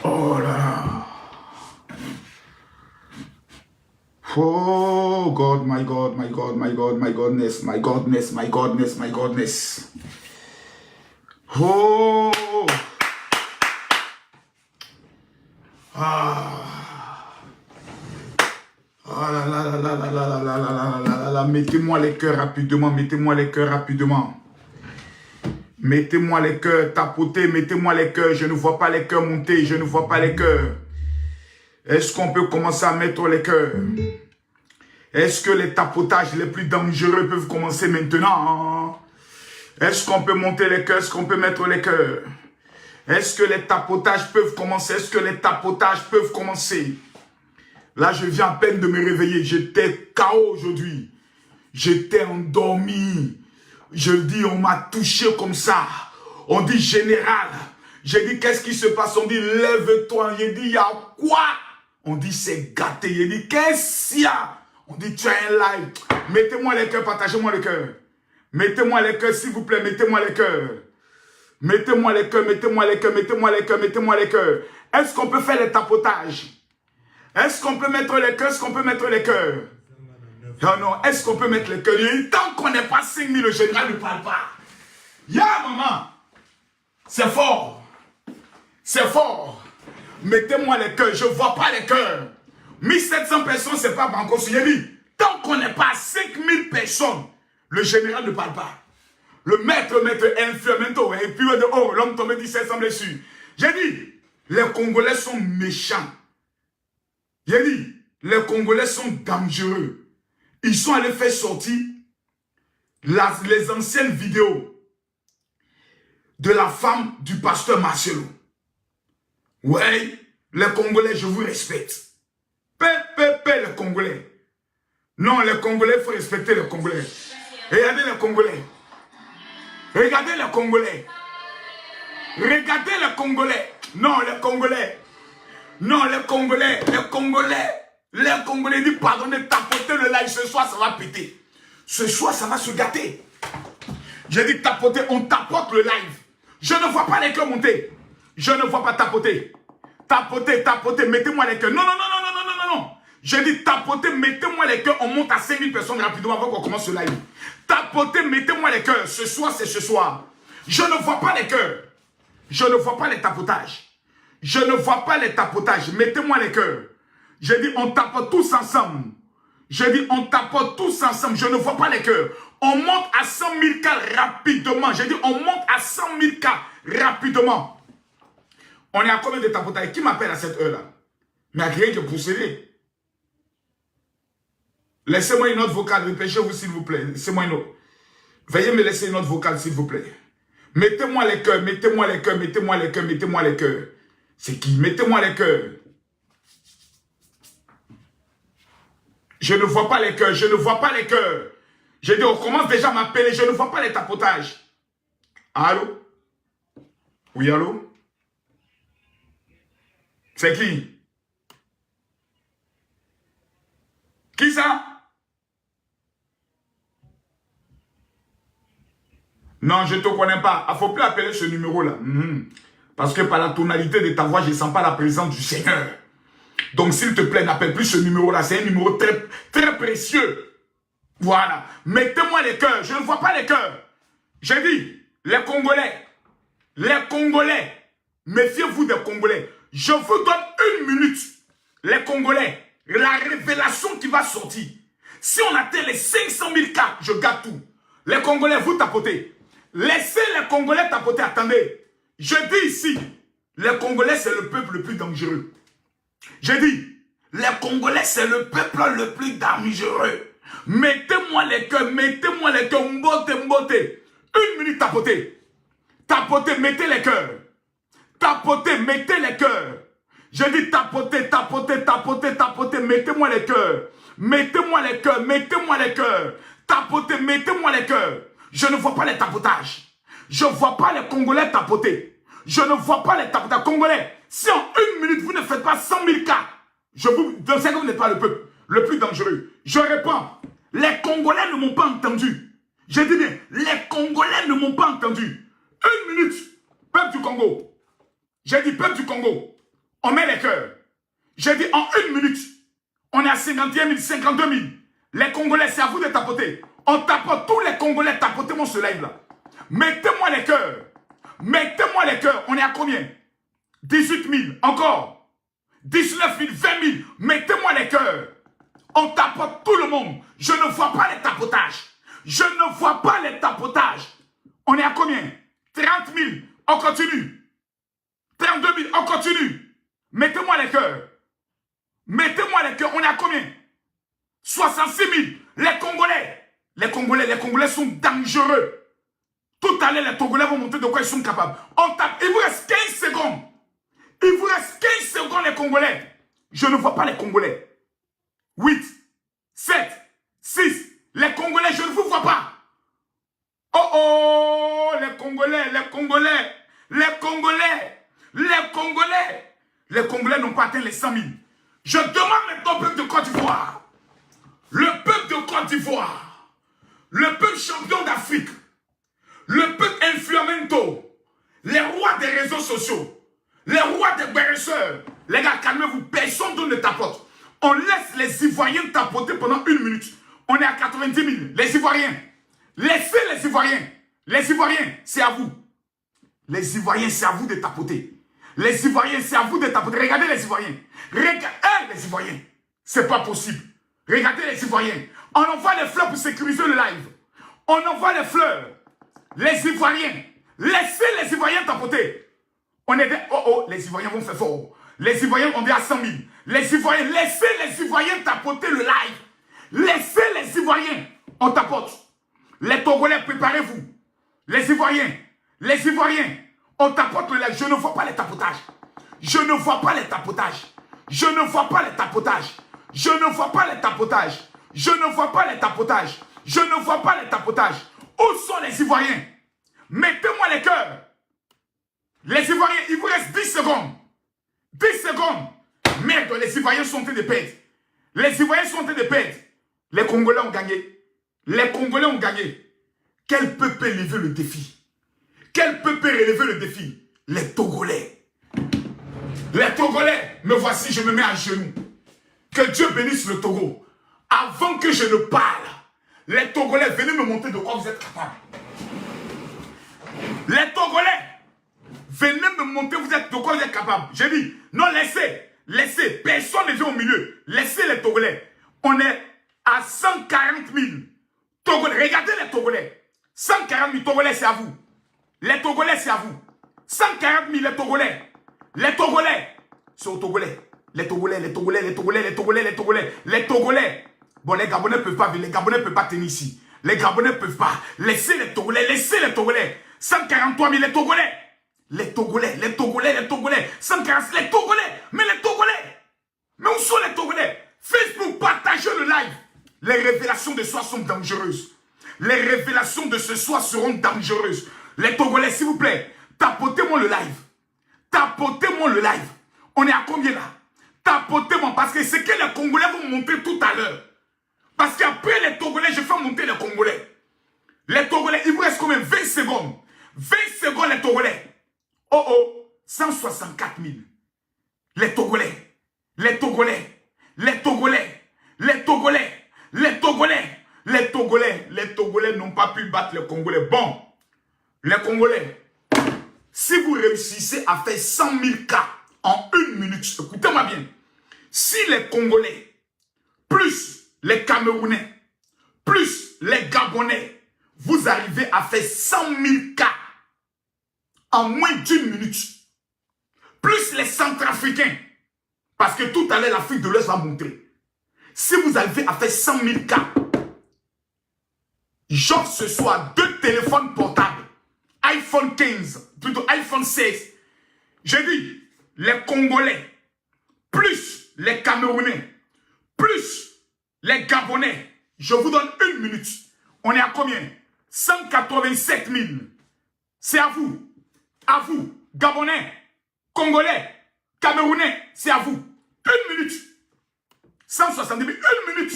Oh là là. Oh God, my God, my God, my God, my godness, my godness, my godness, my godness. Oh. Ah. Ah là là là là là là là là là là là. Mettez-moi les cœurs rapidement, mettez-moi les cœurs rapidement. Mettez-moi les cœurs, tapotez, mettez-moi les cœurs. Je ne vois pas les cœurs monter, je ne vois pas les cœurs. Est-ce qu'on peut commencer à mettre les cœurs? Est-ce que les tapotages les plus dangereux peuvent commencer maintenant? Est-ce qu'on peut monter les cœurs? Est-ce qu'on peut mettre les cœurs? Est-ce que les tapotages peuvent commencer? Est-ce que les tapotages peuvent commencer? Là, je viens à peine de me réveiller. J'étais KO aujourd'hui. J'étais endormi. Je dis, on m'a touché comme ça. On dit, général. J'ai dit, qu'est-ce qui se passe? On dit, lève-toi. J'ai dit, il y a quoi? On dit, c'est gâté. J'ai dit, qu'est-ce qu'il y a? On dit, tu as un live. Mettez-moi les cœurs, partagez-moi les cœurs. Mettez-moi les cœurs, s'il vous plaît, mettez-moi les cœurs. Mettez-moi les cœurs, mettez-moi les cœurs, mettez-moi les cœurs, mettez-moi les cœurs. Est-ce qu'on peut faire les tapotages? Est-ce qu'on peut mettre les cœurs? Est-ce qu'on peut mettre les cœurs? Non, non, est-ce qu'on peut mettre les cœurs? Tant qu'on n'est pas 5000, le général ne parle pas. Ya, maman. C'est fort. C'est fort. Mettez-moi les cœurs. Je ne vois pas les cœurs. 1700 personnes, c'est pas encore suivi. Tant qu'on n'est pas 5000 personnes, le général ne parle pas. Le maître, infirmento, et puis de oh, l'homme tombé 1700 blessures. J'ai dit, les Congolais sont méchants. J'ai dit, les Congolais sont dangereux. Ils sont allés faire sortir les anciennes vidéos de la femme du pasteur Marcelo. Ouais, les Congolais, je vous respecte. Les Congolais. Non, les Congolais, il faut respecter les Congolais. Regardez les Congolais. Regardez les Congolais. Regardez les Congolais. Non, les Congolais. Non, les Congolais. Les Congolais. Les Congolais disent pardon de tapoter le live. Ce soir, ça va péter. Ce soir, ça va se gâter. J'ai dit tapoter, on tapote le live. Je ne vois pas les cœurs monter. Je ne vois pas tapoter. Tapoter, tapoter, mettez-moi les cœurs. Non, non, non, non, non, non, non, non. J'ai dit tapoter, mettez-moi les cœurs. On monte à 5000 personnes rapidement avant qu'on commence ce live. Tapoter, mettez-moi les cœurs. Ce soir, c'est ce soir. Je ne vois pas les cœurs. Je ne vois pas les tapotages. Je ne vois pas les tapotages. Mettez-moi les cœurs. J'ai dit, on tapote tous ensemble. J'ai dit, on tapote tous ensemble. Je ne vois pas les cœurs. On monte à 100 000 cas rapidement. J'ai dit, on monte à 100 000 cas rapidement. On est à combien de tapotages? Qui m'appelle à cette heure-là? Mais à rien que pour céder. Laissez-moi une note vocale. Dépêchez-vous, s'il vous plaît. Laissez-moi une autre. Veuillez me laisser une note vocale, s'il vous plaît. Mettez-moi les cœurs, mettez-moi les cœurs, mettez-moi les cœurs, mettez-moi les cœurs. C'est qui? Mettez-moi les cœurs. Je ne vois pas les cœurs, je ne vois pas les cœurs. J'ai dit, on commence déjà à m'appeler, je ne vois pas les tapotages. Allô? Oui, allô? C'est qui? Qui ça? Non, je ne te connais pas. Il ne faut plus appeler ce numéro-là. Parce que par la tonalité de ta voix, je ne sens pas la présence du Seigneur. Donc, s'il te plaît, n'appelle plus ce numéro-là. C'est un numéro très, très précieux. Voilà. Mettez-moi les cœurs. Je ne vois pas les cœurs. J'ai dit, les Congolais, méfiez-vous des Congolais. Je vous donne 1 minute. Les Congolais, la révélation qui va sortir. Si on atteint les 500 000 cas, je gâte tout. Les Congolais, vous tapotez. Laissez les Congolais tapoter. Attendez. Je dis ici, les Congolais, c'est le peuple le plus dangereux. J'ai dit, les Congolais, c'est le peuple le plus dangereux. Mettez-moi les cœurs, mbote, mbote. 1 minute, tapotez. Tapotez, mettez les cœurs. Tapotez, mettez les cœurs. J'ai dit tapotez, tapotez, tapotez, tapotez, mettez-moi les cœurs. Mettez-moi les cœurs, mettez-moi les cœurs. Tapotez, mettez-moi les cœurs. Je ne vois pas les tapotages. Je ne vois pas les Congolais tapoter. Je ne vois pas les tapotages. Congolais, si en 1 minute, vous ne faites pas 100 000 cas, je vous sais que vous n'êtes pas le peuple le plus dangereux. Je réponds, les Congolais ne m'ont pas entendu. Je dis bien, les Congolais ne m'ont pas entendu. 1 minute, peuple du Congo. J'ai dit peuple du Congo. On met les cœurs. J'ai dit en 1 minute, on est à 51 000, 52 000. Les Congolais, c'est à vous de tapoter. On tapote, tous les Congolais, tapotez-moi ce live-là. Mettez-moi les cœurs. Mettez-moi les cœurs. On est à combien? 18 000. Encore. 19 000, 20 000. Mettez-moi les cœurs. On tapote tout le monde. Je ne vois pas les tapotages. Je ne vois pas les tapotages. On est à combien? 30 000. On continue. 32 000. On continue. Mettez-moi les cœurs. Mettez-moi les cœurs. On est à combien? 66 000. Les Congolais sont dangereux. Tout à l'heure, les Togolais vont montrer de quoi ils sont capables. On tape. Il vous reste 15 secondes. Il vous reste 15 secondes, les Congolais. Je ne vois pas les Congolais. 8, 7, 6. Les Congolais, je ne vous vois pas. Oh oh, les Congolais. Les Congolais n'ont pas atteint les 100 000. Je demande maintenant au peuple de Côte d'Ivoire. Le peuple de Côte d'Ivoire. Le peuple champion d'Afrique. Le peuple influamento. Les rois des réseaux sociaux. Les rois des guérisseurs. Les gars, calmez-vous. Personne ne tapote. On laisse les Ivoiriens tapoter pendant 1 minute. On est à 90 000. Les Ivoiriens. Laissez les Ivoiriens. Les Ivoiriens, c'est à vous. Les Ivoiriens, c'est à vous de tapoter. Les Ivoiriens, c'est à vous de tapoter. Regardez les Ivoiriens. Regardez les Ivoiriens. C'est pas possible. Regardez les Ivoiriens. On envoie les fleurs pour sécuriser le live. On envoie les fleurs. Les Ivoiriens. Laissez les Ivoiriens tapoter. On est des... Oh oh, les Ivoiriens vont faire fort. Les Ivoiriens, on est à 100 000. Les Ivoiriens, laissez les Ivoiriens tapoter le live. Laissez les Ivoiriens. On tapote. Les Togolais, préparez-vous. Les Ivoiriens, on tapote le live. Je ne vois pas les tapotages. Je ne vois pas les tapotages. Je ne vois pas les tapotages. Je ne vois pas les tapotages. Je ne vois pas les tapotages. Je ne vois pas les tapotages. Où sont les Ivoiriens? Mettez-moi les cœurs. Les Ivoiriens, il vous reste 10 secondes. 10 secondes. Merde, les Ivoiriens sont en train de perdre. Les Ivoiriens sont en train de perdre. Les Congolais ont gagné. Les Congolais ont gagné. Quel peut relever le défi? Quel peut relever le défi? Les Togolais. Les Togolais, me voici, je me mets à genoux. Que Dieu bénisse le Togo. Avant que je ne parle, les Togolais, venez me montrer de quoi vous êtes capables. Les Togolais, venez me montrer de quoi vous êtes capables. J'ai dit, non, laissez. Personne ne vient au milieu. Laissez les Togolais. On est à 140 000. Togolais, regardez les Togolais. 140 000 Togolais, c'est à vous. Les Togolais, c'est à vous. 140 000 les Togolais. Les Togolais. C'est aux Togolais. Les Togolais. Bon, les Gabonais ne peuvent pas venir. Les Gabonais ne peuvent pas tenir ici. Les Gabonais ne peuvent pas. Laissez les Togolais. 143 000 les Togolais. Les Togolais. 140 les Togolais. Mais les Togolais. Mais où sont les Togolais? Facebook, partagez le live. Les révélations de soi sont dangereuses. Les révélations de ce soir seront dangereuses. Les Togolais, s'il vous plaît, tapotez-moi le live. Tapotez-moi le live. On est à combien là? Tapotez-moi, parce que c'est que les Congolais vont monter tout à l'heure. Parce qu'après les Togolais, je fais monter les Congolais. Les Togolais, il vous reste combien? 20 secondes. 20 secondes les Togolais. Oh oh, 164 000. Les Togolais. Les Togolais n'ont pas pu battre les Congolais. Bon, les Congolais, si vous réussissez à faire 100 000 cas en 1 minute, écoutez-moi bien, si les Congolais, plus les Camerounais, plus les Gabonais, vous arrivez à faire 100 000 cas en moins d'1 minute, plus les Centrafricains, parce que tout à l'heure l'Afrique de l'Ouest va montrer, si vous arrivez à faire 100 000 cas, j'offre ce soir 2 téléphones portables, iPhone 15, plutôt iPhone 16. J'ai dit, les Congolais, plus les Camerounais, plus les Gabonais, je vous donne 1 minute. On est à combien? 187 000. C'est à vous, Gabonais, Congolais, Camerounais, c'est à vous. 1 minute. 170 000, 1 minute.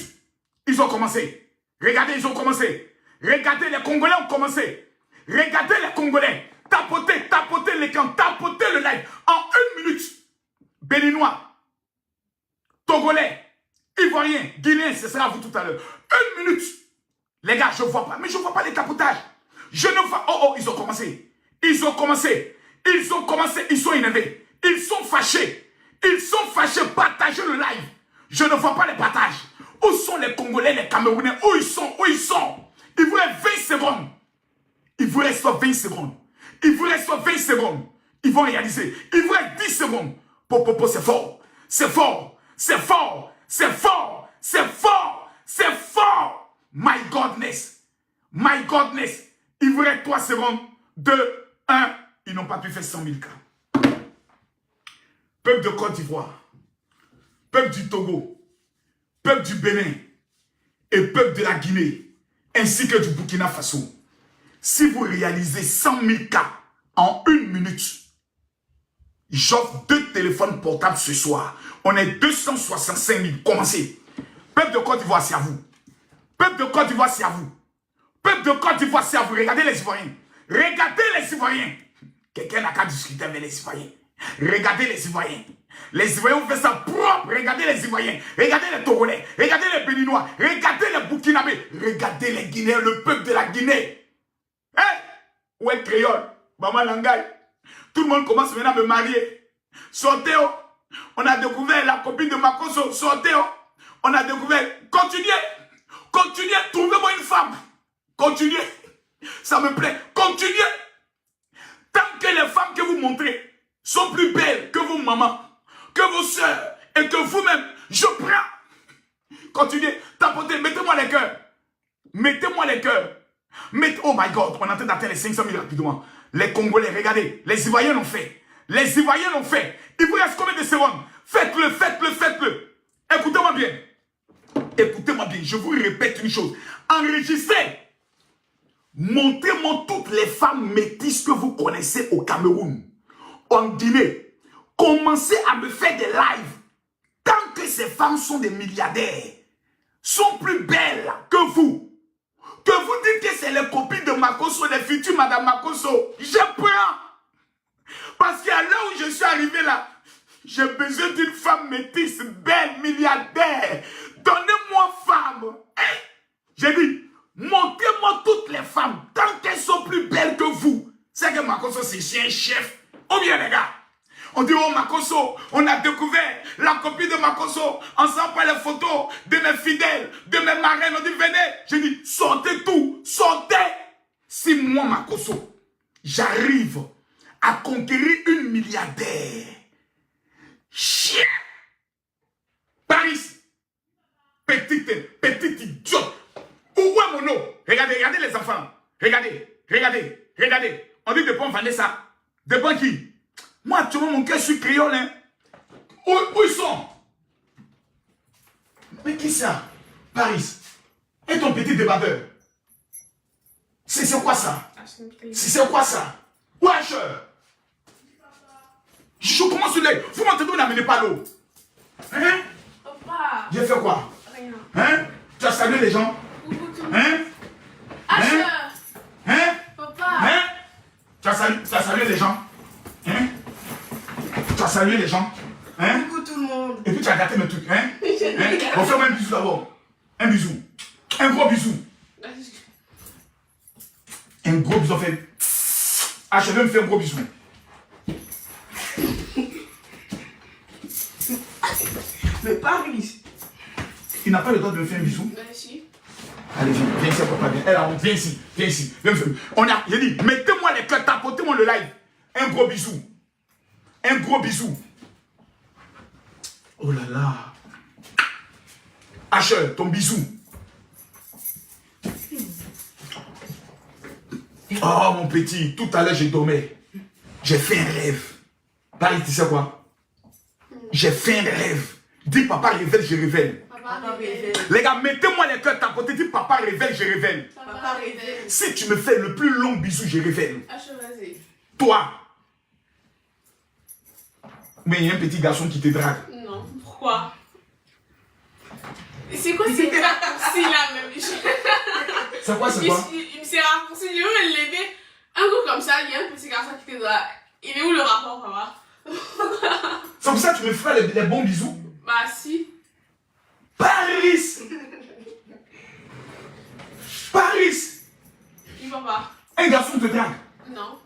Ils ont commencé. Regardez, ils ont commencé. Regardez, les Congolais ont commencé. Regardez les Congolais. Tapotez l'écran, tapotez le live. En 1 minute, Béninois, Togolais, Ivoiriens, Guinéens, ce sera à vous tout à l'heure. 1 minute. Les gars, je ne vois pas. Mais je ne vois pas les tapotages. Je ne vois... Oh, oh, ils ont commencé. Ils ont commencé. Ils ont commencé. Ils sont énervés. Ils sont fâchés. Ils sont fâchés. Partagez le live. Je ne vois pas les partages. Où sont les Congolais, les Camerounais? Où ils sont? Où ils sont? Il vous reste 20 secondes. Il vous reste 20 secondes. Il vous reste 20 secondes. Ils vont réaliser. Il vous reste 10 secondes. Popopo, c'est fort. C'est fort. C'est fort. C'est fort. C'est fort. C'est fort. My godness. My godness. Il vous reste 3 secondes. 2, 1. Ils n'ont pas pu faire 100 000 cas. Peuple de Côte d'Ivoire. Peuple du Togo. Peuple du Bénin. Et peuple de la Guinée. Ainsi que du Burkina Faso. Si vous réalisez 100 000 cas en 1 minute, j'offre 2 téléphones portables ce soir. On est 265 000. Commencez. Peuple de Côte d'Ivoire, c'est à vous. Peuple de Côte d'Ivoire, c'est à vous. Peuple de Côte d'Ivoire, c'est à vous. Regardez les Ivoiriens. Regardez les Ivoiriens. Quelqu'un n'a qu'à discuter avec les Ivoiriens. Regardez les Ivoiriens. Les Ivoiriens ont fait ça propre. Regardez les Ivoiriens. Regardez les Togolais. Regardez les Béninois. Regardez les Burkinabés. Regardez les Guinéens, le peuple de la Guinée. Hey! Ouais, créole. Maman Langay. Tout le monde commence maintenant à me marier. Sortez. Oh. On a découvert la copine de Makoso. Sortez. Oh. On a découvert. Continuez. Continuez. Trouvez-moi une femme. Continuez. Ça me plaît. Continuez. Tant que les femmes que vous montrez sont plus belles que vos mamans, que vos soeurs et que vous-même, je prends. Continuez. Tapotez. Mettez-moi les cœurs. Mettez-moi les cœurs. Oh my God. On est en train d'atteindre les 500 000 rapidement. Les Congolais, regardez. Les Ivoiriens l'ont fait. Les Ivoiriens l'ont fait. Il vous reste combien de secondes? Faites-le, faites-le, faites-le. Écoutez-moi bien. Écoutez-moi bien. Je vous répète une chose. Enregistrez. Montrez-moi toutes les femmes métisses que vous connaissez au Cameroun, en Guinée. Commencez à me faire des lives. Tant que ces femmes sont des milliardaires, sont plus belles que vous, que vous dites que c'est les copines de Makoso, les futures Madame Makoso, je prends. Parce qu'à l'heure où je suis arrivé là, j'ai besoin d'une femme métisse, belle, milliardaire. Donnez-moi femme. Hein? J'ai dit, montrez-moi toutes les femmes, tant qu'elles sont plus belles que vous. C'est que Makoso, c'est un chef. Ou bien les gars, on dit, oh Makoso, on a découvert la copine de Makoso. Ensemble par les photos de mes fidèles, de mes marraines. On dit, venez. J'ai dit, sortez tout, sortez. Si moi, Makoso, j'arrive à conquérir une milliardaire, chien, Paris, petite idiote. Où est mon nom? Regardez, regardez les enfants. Regardez, regardez, regardez. On dit, dépend Vanessa. Dépend qui? Moi, actuellement, mon cœur, je suis créole. Hein. Où ils sont? Mais qui ça? Paris. Et ton petit débatteur? C'est quoi ça? C'est quoi ça? Wesh! Je commence sur l'œil. Vous m'entendez, vous n'amenez pas l'eau. Hein? Papa. J'ai fait quoi? Rien. Hein? Tu as salué les gens? Hein? Asher. Hein? Papa. Hein? Tu as salué les gens? Hein? Tu as salué les gens? Hein? Coucou tout le monde. Et puis tu as gâté mes trucs, hein? Hein? On fait un bisou d'abord. Un bisou. Un gros bisou. Un gros bisou, fait. Ah, je vais me faire un gros bisou. Mais Paris. Il n'a pas le droit de me faire un bisou. Merci. Allez, viens ici, papa, viens. Elle, viens ici, viens ici. Viens me faire. On a, j'ai dit, mettez-moi les cœurs, tapotez-moi le live. Un gros bisou. Un gros bisou. Oh là là. Asher, ton bisou. Oh mon petit, tout à l'heure je dormais. J'ai fait un rêve. Paris, tu sais quoi? J'ai fait un rêve. Dis papa révèle, je révèle. Papa révèle. Les gars, mettez-moi les cœurs tapotés. Dis papa révèle, je révèle. Papa révèle. Si tu me fais le plus long bisou, je révèle. Asher, vas-y. Toi. Mais il y a un petit garçon qui te drague. Non, pourquoi? C'est quoi ces raccourcis-là même? C'est quoi, c'est quoi? Il me s'est raccourci, il est où le lever? Un coup comme ça, il y a un petit garçon qui te drague. Il est où le rapport, papa? C'est pour ça que tu me feras les bons bisous. Bah si. Paris. Paris. Il va pas. Un garçon te drague. Non.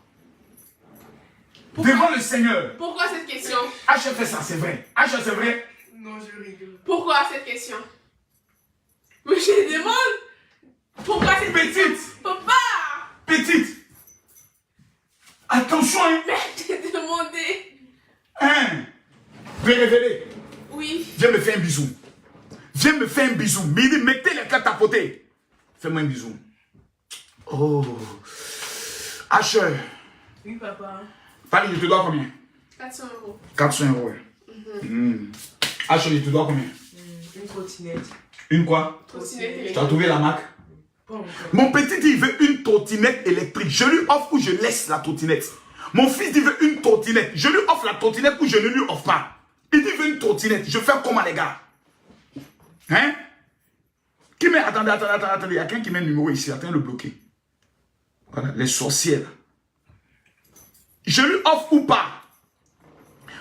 Devant le Seigneur. Pourquoi cette question? H fait ça, c'est vrai. H c'est vrai. Non, je rigole. Pourquoi cette question? Mais je demande. Pourquoi cette question? Petite. Papa. Petite. Attention, hein. J'ai demandé. Hein. Je vais révéler. Oui. Viens me faire un bisou. Viens me faire un bisou. Mais il dit, mettez les cartes à côté. Fais-moi un bisou. Oh. H. Oui, papa. Paris, je te dois combien? 400 €. 400 €. Ouais. H, je te dois combien? Une trottinette. Une quoi? Trottinette Tu as trouvé la marque? Pas encore. Mon petit dit, il veut une trottinette électrique. Je lui offre ou je laisse la trottinette. Mon fils dit, il veut une trottinette. Je lui offre la trottinette ou je ne lui offre pas. Il dit, il veut une trottinette. Je fais comment, les gars? Hein? Qui met... Attendez. Il y a quelqu'un qui met un numéro ici. Attends, le bloquer. Voilà, les sorcières. Je lui offre ou pas?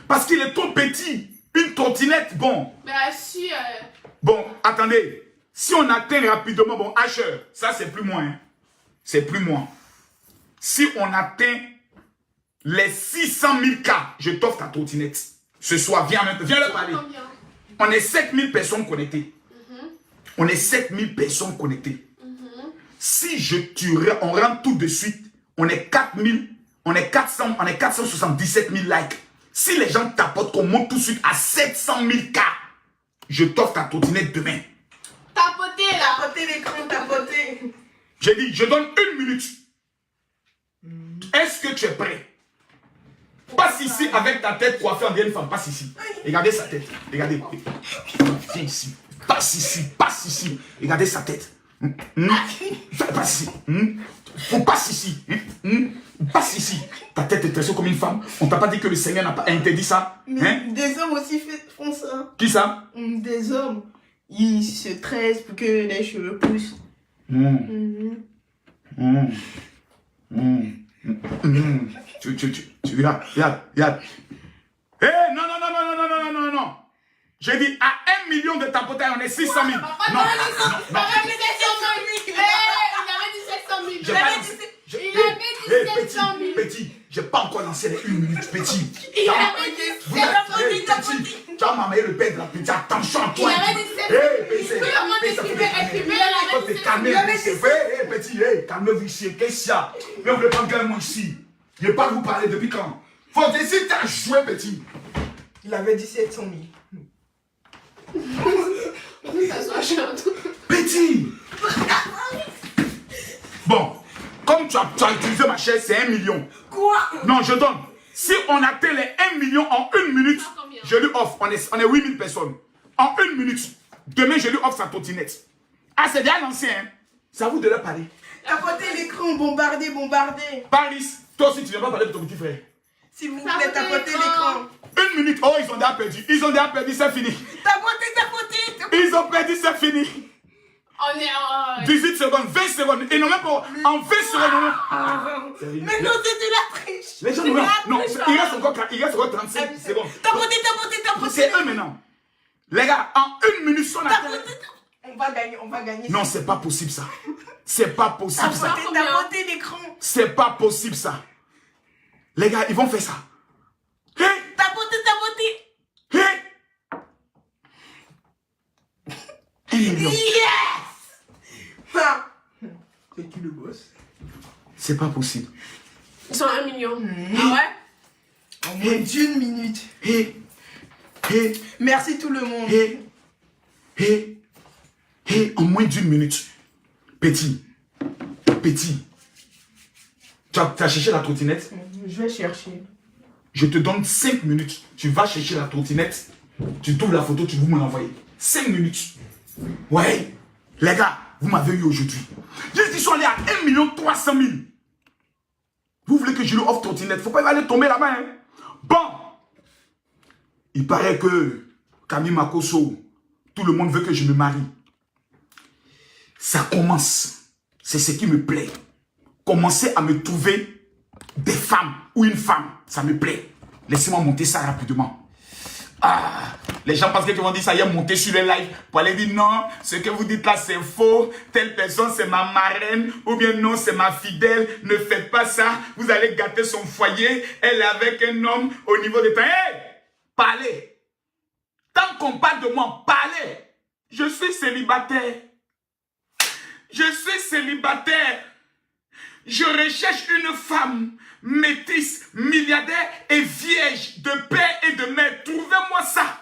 Parce qu'il est trop petit. Une trottinette, bon. Bah si. Bon, attendez. Si on atteint rapidement, bon, H, ça c'est plus moi. Hein. C'est plus moi. Si on atteint les 600 000 cas, je t'offre ta trottinette. Ce soir, viens leur parler. Combien? On est 7000 personnes connectées. On est 7000 personnes connectées. Si je tuerais, on rentre tout de suite, on est 4000, on est 477 000 likes. Si les gens tapotent, qu'on monte tout de suite à 700 000 cas, je t'offre ta trottinette demain. Tapoter là. Tapoter l'écran, tapoter. J'ai dit, je donne 1 minute. Est-ce que tu es prêt? Passe ici avec ta tête coiffée en vieille femme. Passe ici. Regardez sa tête. Regardez. Viens ici. Passe ici. Passe ici. Regardez sa tête. Passe ici. Faut passe ici. Passe ici. Ta tête est tressée comme une femme. On t'a pas dit que le Seigneur n'a pas interdit ça? Mais Hein? des hommes aussi font ça. Qui ça? Des hommes. Ils se tressent pour que les cheveux poussent. Tu regarde. Eh, non. J'ai dit à 1 million de tapotages, on est 600 000. Non. Il avait dit 700 000. J'ai Il pas avait lancé- dit 700 000. Petit, j'ai pas encore lancé les 1 minute, petit. Il avait dit 700 000. Petit, tu as m'amené le père de la petite. Attention à toi. Il avait dit 700 000. Hey, petit, calmez-vous ici. Qu'est-ce qu'il y a? Mais on ne veut pas gagner moi ici. Je ne vais pas vous parler depuis quand? Faut décider de jouer, petit. Il avait dit 700 000. Ça soit chiant. Petit. Bon, comme tu as utilisé ma chaise, c'est 1 million. Quoi? Non, je donne. Si on atteint les 1 million en 1 minute, je lui offre. On est 8000 personnes. En 1 minute, demain, je lui offre sa trottinette. Ah, c'est bien lancé, hein? C'est à vous de leur parler. Tapoter l'écran, bombarder. Paris, toi aussi, tu ne viens pas parler de ton petit frère. S'il vous plaît, tapoter l'écran. 1 minute, oh, ils ont déjà perdu. C'est fini. Tapoter. Ils ont perdu, c'est fini. On est 18 secondes, 20 secondes. Et non, même pas en 20 secondes. Mais non, c'est de la triche. Les gens nous non, il reste encore 35 secondes. Tapoter. C'est eux maintenant. Les gars, en 1 minute, si on a... On va gagner. Non, c'est pas possible ça. C'est pas possible ça. Tapoter l'écran. C'est pas possible ça. Les gars, ils vont faire ça. Hé! Tapoter. Hé! 1 million. Yes! C'est qui le boss? C'est pas possible. Ils sont 1 million. Ah ouais? En moins d'1 minute. Hé! Merci tout le monde. En moins d'1 minute. Petit. Tu as cherché la trottinette? Je vais chercher. Je te donne 5 minutes. Tu vas chercher la trottinette. Tu trouves la photo, tu vas me l'envoyer. 5 minutes. Ouais. Les gars, vous m'avez eu aujourd'hui. Ils sont allés à 1 300 000. Vous voulez que je lui offre trottinette? Faut pas aller tomber là-bas. Hein? Bon. Il paraît que Camille Makosso, tout le monde veut que je me marie. Ça commence. C'est ce qui me plaît. Commencez à me trouver des femmes ou une femme. Ça me plaît. Laissez-moi monter ça rapidement. Ah, les gens pensent qu'ils vont dire ça, y est monter sur les lives pour aller dire non, ce que vous dites là c'est faux, telle personne c'est ma marraine, ou bien non c'est ma fidèle, ne faites pas ça, vous allez gâter son foyer, elle est avec un homme au niveau des temps. Hé, parlez. Tant qu'on parle de moi, parlez. Je suis célibataire. Je suis célibataire. Je recherche une femme métisse, milliardaire et vierge de père et de mère. Trouvez-moi ça.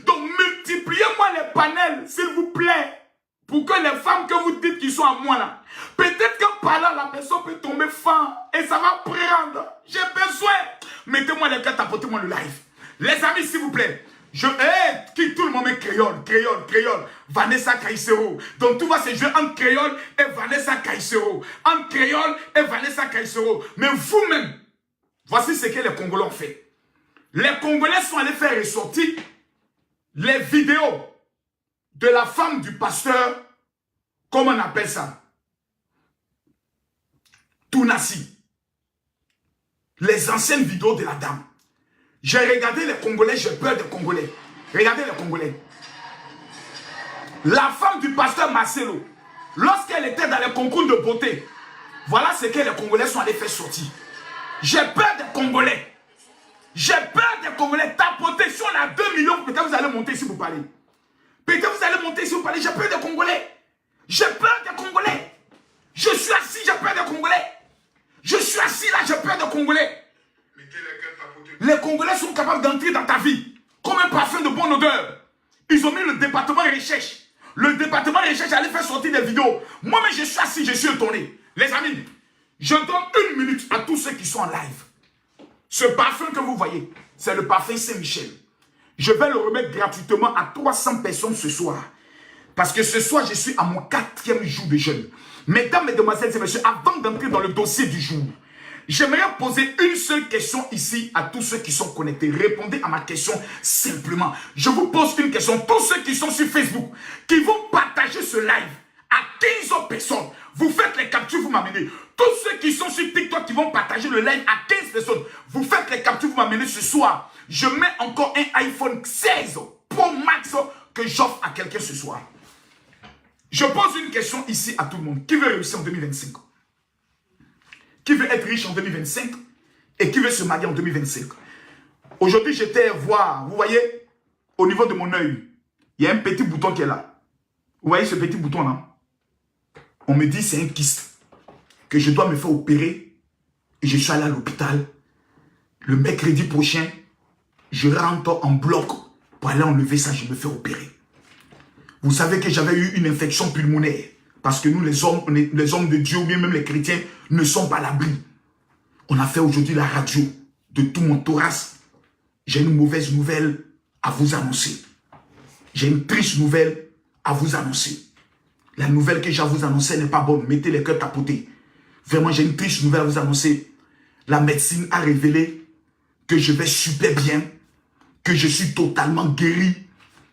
Donc multipliez-moi les panels, s'il vous plaît. Pour que les femmes que vous dites qui sont à moi là, peut-être qu'en parlant, la personne peut tomber fan et ça va prendre. J'ai besoin. Mettez-moi les gars, tapotez-moi le live. Les amis, s'il vous plaît. Qui tout le monde est créole. Vanessa Caïcero. Donc tout va se jouer entre créole et Vanessa Caïcero. Entre créole et Vanessa Caïcero. Mais vous-même, voici ce que les Congolais ont fait. Les Congolais sont allés faire ressortir les vidéos de la femme du pasteur, comment on appelle ça? Tounassi. Les anciennes vidéos de la dame. J'ai regardé les Congolais, j'ai peur des Congolais. Regardez les Congolais. La femme du pasteur Marcelo, lorsqu'elle était dans les concours de beauté, voilà ce que les Congolais sont allés faire sortir. J'ai peur des Congolais. J'ai peur des Congolais. Tapotez, si on a 2 millions, peut-être vous allez monter ici pour parler. Peut-être vous allez monter ici pour parler. J'ai peur des Congolais. J'ai peur des Congolais. Je suis assis, j'ai peur des Congolais. Je suis assis là, j'ai peur des Congolais. Les Congolais sont capables d'entrer dans ta vie comme un parfum de bonne odeur. Ils ont mis le département recherche. Le département recherche allait faire sortir des vidéos. Moi-même, je suis assis, je suis étonné. Les amis, je donne 1 minute à tous ceux qui sont en live. Ce parfum que vous voyez, c'est le parfum Saint-Michel. Je vais le remettre gratuitement à 300 personnes ce soir. Parce que ce soir, je suis à mon 4e jour de jeûne. Mesdames, mesdemoiselles et messieurs, avant d'entrer dans le dossier du jour, j'aimerais poser une seule question ici à tous ceux qui sont connectés. Répondez à ma question simplement. Je vous pose une question. Tous ceux qui sont sur Facebook, qui vont partager ce live à 15 autres personnes, vous faites les captures, vous m'amenez. Tous ceux qui sont sur TikTok, qui vont partager le live à 15 personnes, vous faites les captures, vous m'amenez ce soir. Je mets encore un iPhone 16 Pro Max que j'offre à quelqu'un ce soir. Je pose une question ici à tout le monde. Qui veut réussir en 2025? Qui veut être riche en 2025 et qui veut se marier en 2025? Aujourd'hui, j'étais voir, vous voyez, au niveau de mon œil, il y a un petit bouton qui est là. Vous voyez ce petit bouton là? On me dit c'est un kyste, que je dois me faire opérer et je suis allé à l'hôpital. Le mercredi prochain, je rentre en bloc pour aller enlever ça, je me fais opérer. Vous savez que j'avais eu une infection pulmonaire. Parce que nous, les hommes de Dieu, ou bien même les chrétiens, ne sont pas à l'abri. On a fait aujourd'hui la radio de tout mon thorax. J'ai une mauvaise nouvelle à vous annoncer. J'ai une triste nouvelle à vous annoncer. La nouvelle que j'ai à vous annoncer n'est pas bonne. Mettez les cœurs tapotés. Vraiment, j'ai une triste nouvelle à vous annoncer. La médecine a révélé que je vais super bien, que je suis totalement guéri,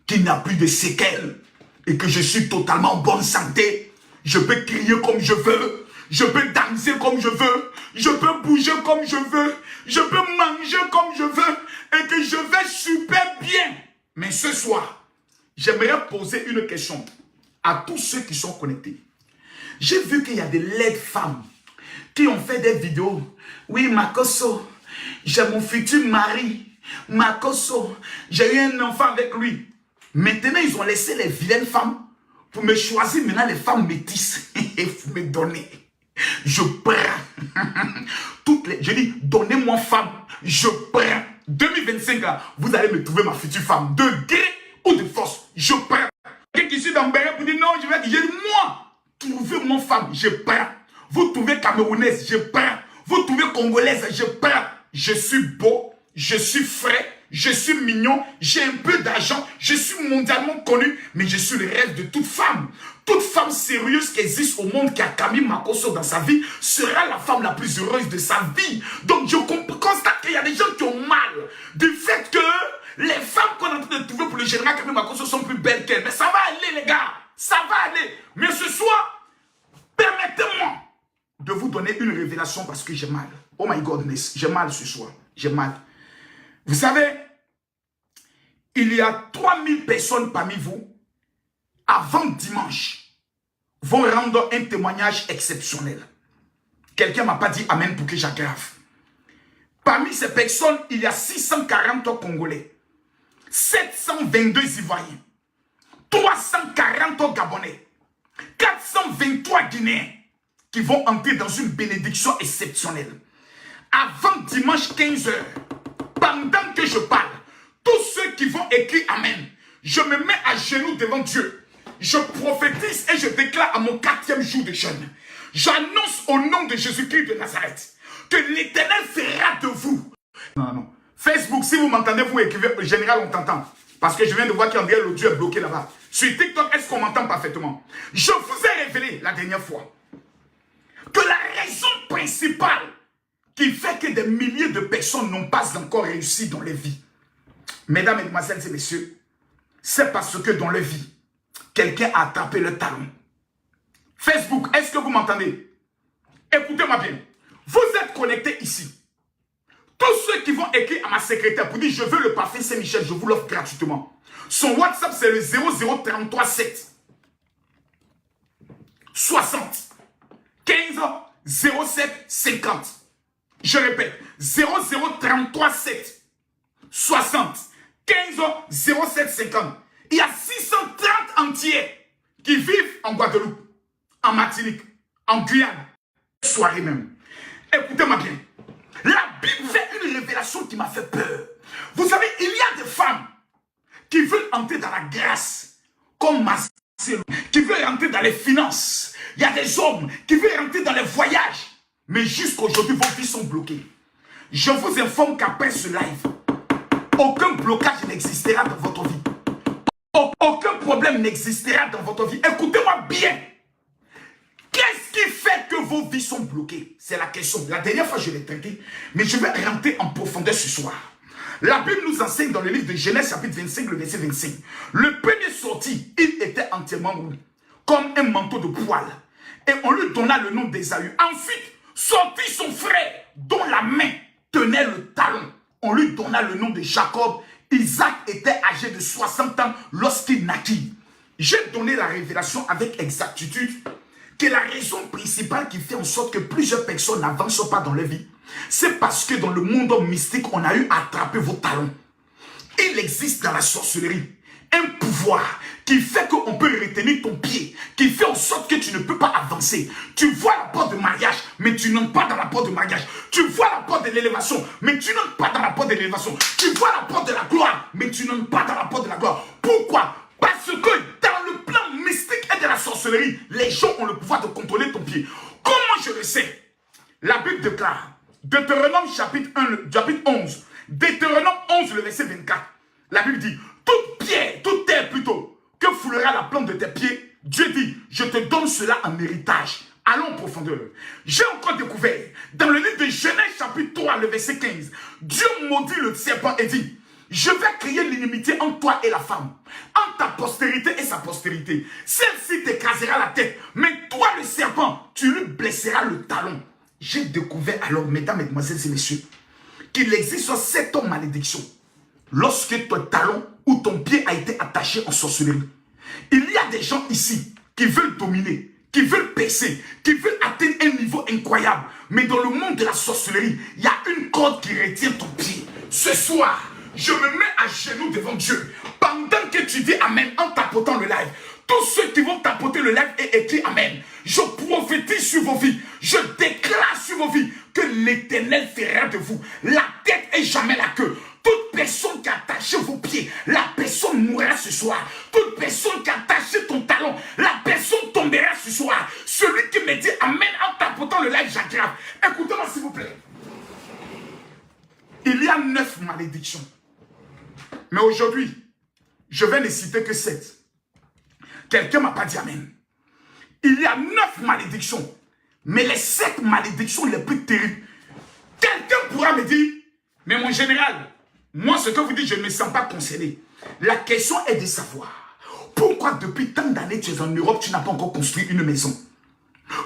qu'il n'y a plus de séquelles et que je suis totalement en bonne santé. Je peux crier comme je veux. Je peux danser comme je veux. Je peux bouger comme je veux. Je peux manger comme je veux. Et que je vais super bien. Mais ce soir, j'aimerais poser une question à tous ceux qui sont connectés. J'ai vu qu'il y a des laides femmes qui ont fait des vidéos. Oui, Makoso, j'ai mon futur mari. Makoso, j'ai eu un enfant avec lui. Maintenant, ils ont laissé les vilaines femmes pour me choisir maintenant les femmes métisses et vous me donner. Je prends. Je dis, donnez-moi femme, je prends. 2025, là, vous allez me trouver ma future femme. De gré ou de force, je prends. Quelqu'un qui suit dans Béret pour dire non, je vais dire, moi, trouvez-moi femme, je prends. Vous trouvez camerounaise, je prends. Vous trouvez congolaise, je prends. Je suis beau, je suis frais. Je suis mignon, j'ai un peu d'argent, je suis mondialement connu, mais je suis le rêve de toute femme. Toute femme sérieuse qui existe au monde, qui a Camille Makoso dans sa vie, sera la femme la plus heureuse de sa vie. Donc je constate qu'il y a des gens qui ont mal du fait que les femmes qu'on est en train de trouver pour le général Camille Makoso sont plus belles qu'elles. Mais ça va aller les gars, ça va aller. Mais ce soir, permettez-moi de vous donner une révélation parce que j'ai mal. Oh my godness, j'ai mal ce soir, j'ai mal. Vous savez, il y a 3000 personnes parmi vous, avant dimanche, vont rendre un témoignage exceptionnel. Quelqu'un ne m'a pas dit Amen pour que j'aggrave. Parmi ces personnes, il y a 640 Congolais, 722 Ivoiriens, 340 Gabonais, 423 Guinéens qui vont entrer dans une bénédiction exceptionnelle. Avant dimanche 15h, pendant que je parle, tous ceux qui vont écrire Amen, je me mets à genoux devant Dieu. Je prophétise et je déclare à mon 4e jour de jeûne. J'annonce au nom de Jésus-Christ de Nazareth que l'Éternel fera de vous. Non. Facebook, si vous m'entendez, vous écrivez, général, on t'entend. Parce que je viens de voir qu'André l'audio est bloqué là-bas. Sur TikTok, est-ce qu'on m'entend parfaitement? Je vous ai révélé la dernière fois que la raison principale qui fait que des milliers de personnes n'ont pas encore réussi dans les vies, mesdames, mesdemoiselles et messieurs, c'est parce que dans leur vie, quelqu'un a attrapé le talon. Facebook, est-ce que vous m'entendez? Écoutez-moi bien. Vous êtes connectés ici. Tous ceux qui vont écrire à ma secrétaire pour dire je veux le parfum Saint-Michel, je vous l'offre gratuitement. Son WhatsApp, c'est le 0033 7 60 15 07 50. Je répète, 0033 7 60 15 07 50. Il y a 630 entiers qui vivent en Guadeloupe, en Martinique, en Guyane, soirée même. Écoutez-moi bien. La Bible fait une révélation qui m'a fait peur. Vous savez, il y a des femmes qui veulent entrer dans la grâce, comme Marcelo, qui veulent entrer dans les finances. Il y a des hommes qui veulent entrer dans les voyages. Mais jusqu'aujourd'hui, vos vies sont bloquées. Je vous informe qu'après ce live, aucun blocage n'existera dans votre vie. Aucun problème n'existera dans votre vie. Écoutez-moi bien. Qu'est-ce qui fait que vos vies sont bloquées? C'est la question. La dernière fois, je l'ai traité, mais je vais rentrer en profondeur ce soir. La Bible nous enseigne dans le livre de Genèse, chapitre 25, le verset 25. Le premier sorti, il était entièrement roux, comme un manteau de poil. Et on lui donna le nom d'Ésaü. Ensuite, sortit son frère, dont la main tenait le talon. On lui donna le nom de Jacob. Isaac était âgé de 60 ans lorsqu'il naquit. J'ai donné la révélation avec exactitude que la raison principale qui fait en sorte que plusieurs personnes n'avancent pas dans leur vie, c'est parce que dans le monde mystique, on a eu à attraper vos talons. Il existe dans la sorcellerie un pouvoir qui fait qu'on peut retenir ton pied, qui fait en sorte que tu ne peux pas avancer. Tu vois la porte de mariage, mais tu n'entres pas dans la porte de mariage. Tu vois la porte de l'élévation, mais tu n'entres pas dans la porte de l'élévation. Tu vois la porte de la gloire, mais tu n'entres pas dans la porte de la gloire. Pourquoi? Parce que dans le plan mystique et de la sorcellerie, les gens ont le pouvoir de contrôler ton pied. Comment je le sais? La Bible déclare, Deutéronome chapitre 11, Deutéronome 11, le verset 24. La Bible dit, toute pierre, toute terre plutôt, que foulera la plante de tes pieds, Dieu dit, je te donne cela en héritage. Allons en profondeur. J'ai encore découvert, dans le livre de Genèse chapitre 3, le verset 15, Dieu maudit le serpent et dit, je vais créer l'inimitié entre toi et la femme, entre ta postérité et sa postérité. Celle-ci t'écrasera la tête, mais toi le serpent, tu lui blesseras le talon. J'ai découvert alors, mesdames, mesdemoiselles et messieurs, qu'il existe 7 malédictions. Lorsque ton talon ou ton pied a été attaché en sorcellerie, il y a des gens ici qui veulent dominer, qui veulent percer, qui veulent atteindre un niveau incroyable. Mais dans le monde de la sorcellerie, il y a une corde qui retient ton pied. Ce soir, je me mets à genoux devant Dieu. Pendant que tu dis Amen en tapotant le live, tous ceux qui vont tapoter le live et écrire Amen, je prophétise sur vos vies, je déclare sur vos vies que l'Éternel fera de vous la tête et jamais la queue. Toute personne qui a attaché vos pieds, la personne mourra ce soir. Toute personne qui a attaché ton talon, la personne tombera ce soir. Celui qui me dit Amen en tapotant le live, j'aggrave. Écoutez-moi s'il vous plaît. Il y a 9 malédictions. Mais aujourd'hui, je vais ne citer que 7. Quelqu'un ne m'a pas dit Amen. Il y a 9 malédictions. Mais les 7 malédictions les plus terribles. Quelqu'un pourra me dire, mais mon général, moi ce que vous dites, je ne me sens pas concerné. La question est de savoir, pourquoi depuis tant d'années tu es en Europe, tu n'as pas encore construit une maison?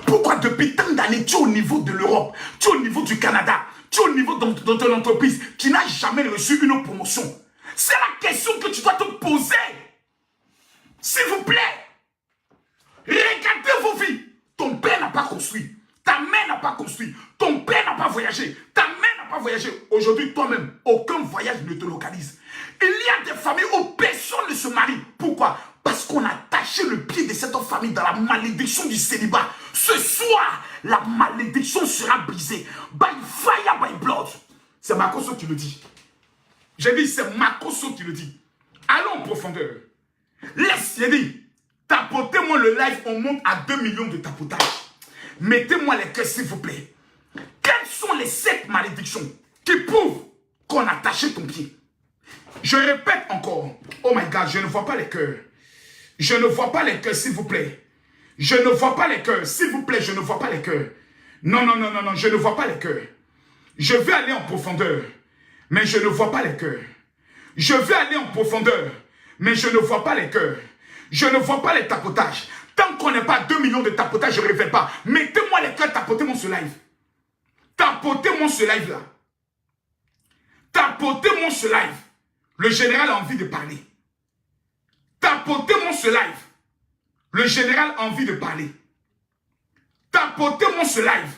Pourquoi depuis tant d'années tu es au niveau de l'Europe, tu es au niveau du Canada, tu es au niveau de ton entreprise, tu n'as jamais reçu une promotion? C'est la question que tu dois te poser. S'il vous plaît. Regardez vos vies. Ton père n'a pas construit. Ta mère n'a pas construit. Ton père n'a pas voyagé. Ta mère n'a pas voyagé. Aujourd'hui, toi-même, aucun voyage ne te localise. Il y a des familles où personne ne se marie. Pourquoi? Parce qu'on a attaché le pied de cette famille dans la malédiction du célibat. Ce soir, la malédiction sera brisée. By fire, by blood. C'est Makoso qui le dit. J'ai dit, c'est Makoso qui le dit. Allons en profondeur. Laisse, j'ai dit, tapotez-moi le live, on monte à 2 millions de tapotages. Mettez-moi les cœurs, s'il vous plaît. Quelles sont les 7 malédictions qui prouvent qu'on a attaché ton pied? Je répète encore. Oh my God, je ne vois pas les cœurs. Je ne vois pas les cœurs, s'il vous plaît. Je ne vois pas les cœurs. S'il vous plaît, je ne vois pas les cœurs. Non, non, non, non, non, je ne vois pas les cœurs. Je vais aller en profondeur, mais je ne vois pas les cœurs. Je vais aller en profondeur, mais je ne vois pas les cœurs. Je ne vois pas les tapotages. Tant qu'on n'est pas 2 millions de tapotages, je ne révèle pas. Mettez-moi les cœurs, tapotez-moi ce live. Tapotez-moi ce live-là. Tapotez-moi ce live. Le général a envie de parler. Tapotez-moi ce live. Le général a envie de parler. Tapotez-moi ce live.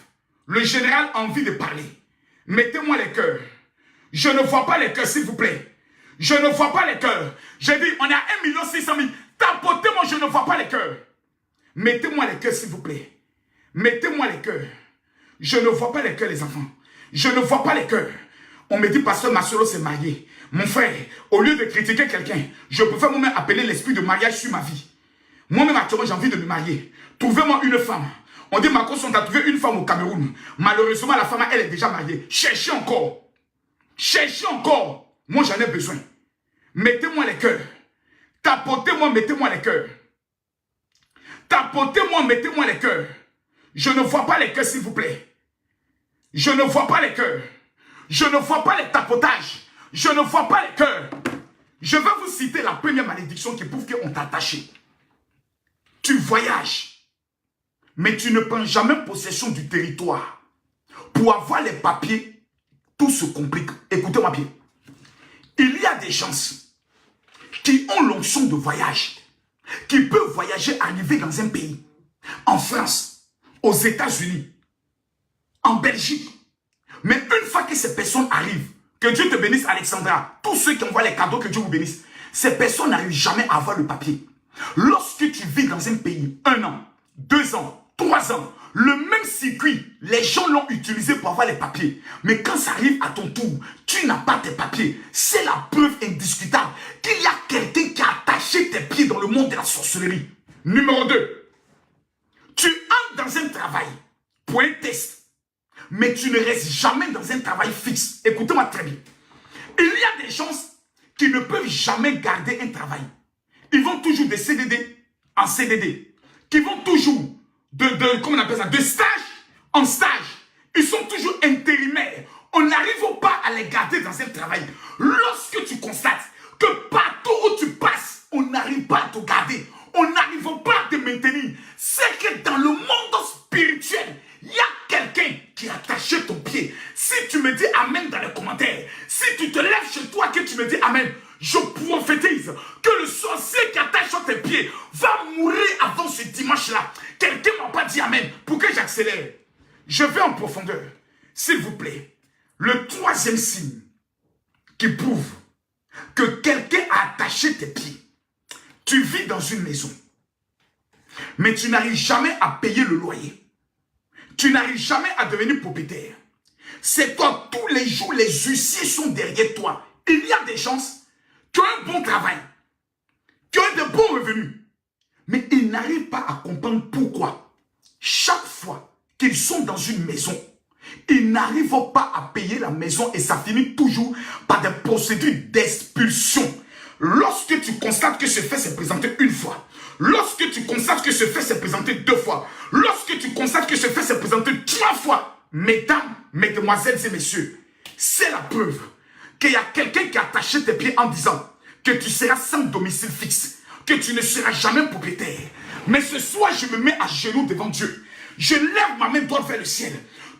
Le général a envie de parler. Mettez-moi les cœurs. Je ne vois pas les cœurs, s'il vous plaît. Je ne vois pas les cœurs. J'ai dit, on est à 1 600 000. Tapotez-moi, je ne vois pas les cœurs. Mettez-moi les cœurs, s'il vous plaît. Mettez-moi les cœurs. Je ne vois pas les cœurs, les enfants. Je ne vois pas les cœurs. On me dit, pasteur Masolo s'est marié. Mon frère, au lieu de critiquer quelqu'un, je préfère moi-même appeler l'esprit de mariage sur ma vie. Moi-même, actuellement, j'ai envie de me marier. Trouvez-moi une femme. On dit, Marcos, on a trouvé une femme au Cameroun. Malheureusement, la femme, elle est déjà mariée. Cherchez encore. Cherchez encore. Moi, j'en ai besoin. Mettez-moi les cœurs. Tapotez-moi, mettez-moi les cœurs. Tapotez-moi, mettez-moi les cœurs. Je ne vois pas les cœurs, s'il vous plaît. Je ne vois pas les cœurs. Je ne vois pas les tapotages. Je ne vois pas les cœurs. Je vais vous citer la première malédiction qui prouve qu'on t'a attaché. Tu voyages, mais tu ne prends jamais possession du territoire. Pour avoir les papiers, tout se complique. Écoutez-moi bien. Il y a des gens qui ont l'onction de voyage, qui peuvent voyager, arriver dans un pays, en France, aux États-Unis, en Belgique. Mais une fois que ces personnes arrivent, que Dieu te bénisse, Alexandra, tous ceux qui envoient les cadeaux, que Dieu vous bénisse, ces personnes n'arrivent jamais à avoir le papier. Lorsque tu vis dans un pays, 1 an, 2 ans, 3 ans, le même circuit, les gens l'ont utilisé pour avoir les papiers. Mais quand ça arrive à ton tour, tu n'as pas tes papiers. C'est la preuve indiscutable qu'il y a quelqu'un qui a attaché tes pieds dans le monde de la sorcellerie. Numéro 2. Tu entres dans un travail pour un test. Mais tu ne restes jamais dans un travail fixe. Écoutez-moi très bien. Il y a des gens qui ne peuvent jamais garder un travail. Ils vont toujours de CDD en CDD. Qui vont toujours comment on appelle ça, de stage en stage. Ils sont toujours intérimaires. On n'arrive pas à les garder dans un travail. Lorsque tu constates que partout où tu passes, on n'arrive pas à te garder, on n'arrive pas à te maintenir, c'est que dans le monde spirituel, il y a quelqu'un qui a attaché ton pied. Si tu me dis Amen dans les commentaires, si tu te lèves chez toi que tu me dis Amen, je prophétise que le sorcier qui attache tes pieds va mourir avant ce dimanche-là. Quelqu'un ne m'a pas dit Amen pour que j'accélère. Je vais en profondeur. S'il vous plaît, le 3e signe qui prouve que quelqu'un a attaché tes pieds. Tu vis dans une maison, mais tu n'arrives jamais à payer le loyer. Tu n'arrives jamais à devenir propriétaire. C'est toi, tous les jours, les huissiers sont derrière toi. Il y a des gens qui ont un bon travail, qui ont de bons revenus, mais ils n'arrivent pas à comprendre pourquoi. Chaque fois qu'ils sont dans une maison, ils n'arrivent pas à payer la maison et ça finit toujours par des procédures d'expulsion. Lorsque tu constates que ce fait s'est présenté une fois, lorsque tu constates que ce fait s'est présenté 2 fois, lorsque tu constates que ce fait s'est présenté 3 fois, mesdames, mesdemoiselles et messieurs, c'est la preuve qu'il y a quelqu'un qui a attaché tes pieds en disant que tu seras sans domicile fixe, que tu ne seras jamais propriétaire. Mais ce soir, je me mets à genoux devant Dieu. Je lève ma main droite vers le ciel.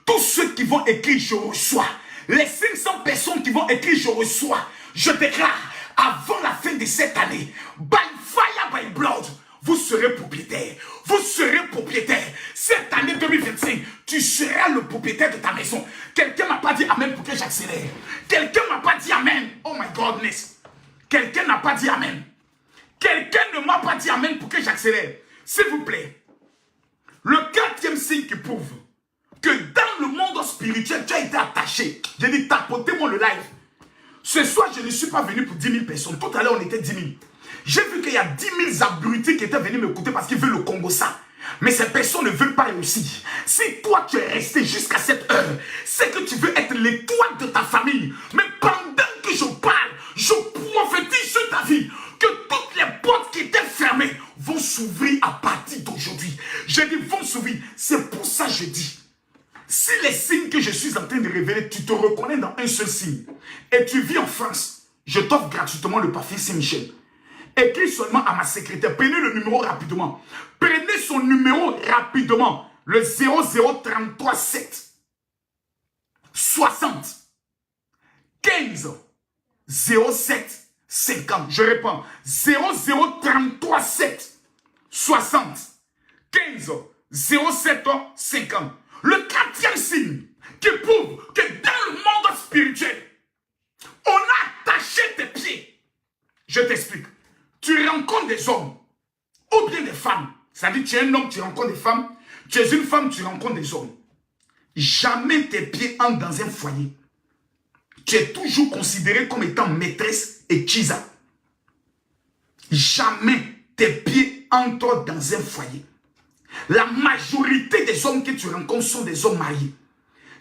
Tous ceux qui vont écrire, je reçois. Les 500 personnes qui vont écrire, je reçois. Je déclare, avant la fin de cette année, by fire, by blood, vous serez propriétaire. Vous serez propriétaire. Cette année 2025, tu seras le propriétaire de ta maison. Quelqu'un m'a pas dit amen pour que j'accélère. Quelqu'un m'a pas dit amen. Oh my godness. Quelqu'un n'a pas dit amen. Quelqu'un ne m'a pas dit amen pour que j'accélère. S'il vous plaît. Le quatrième signe qui prouve que dans le monde spirituel, tu as été attaché. J'ai dit, tapotez-moi le live. Ce soir, je ne suis pas venu pour 10 000 personnes. Tout à l'heure, on était 10 000. J'ai vu qu'il y a 10 000 abrutis qui étaient venus m'écouter parce qu'ils veulent le Congo ça. Mais ces personnes ne veulent pas réussir. Si toi, tu es resté jusqu'à cette heure, c'est que tu veux être l'étoile de ta famille. Mais pendant que je parle, je prophétise sur ta vie que toutes les portes qui étaient fermées vont s'ouvrir à partir d'aujourd'hui. Je dis vont s'ouvrir. C'est pour ça que je dis. Si les signes que je suis en train de révéler, tu te reconnais dans un seul signe, et tu vis en France, je t'offre gratuitement le parfum Saint-Michel. Écris seulement à ma secrétaire. Prenez le numéro rapidement. Prenez son numéro rapidement. Le 0033 7 60 15 07 50. Je réponds. 0033 7 60 15 07 50. Le quatrième signe qui prouve que dans le monde spirituel, on a attaché tes pieds. Je t'explique. Tu rencontres des hommes ou bien des femmes. C'est-à-dire tu es un homme, tu rencontres des femmes. Tu es une femme, tu rencontres des hommes. Jamais tes pieds entrent dans un foyer. Tu es toujours considéré comme étant maîtresse et chisa. Jamais tes pieds entrent dans un foyer. La majorité des hommes que tu rencontres sont des hommes mariés.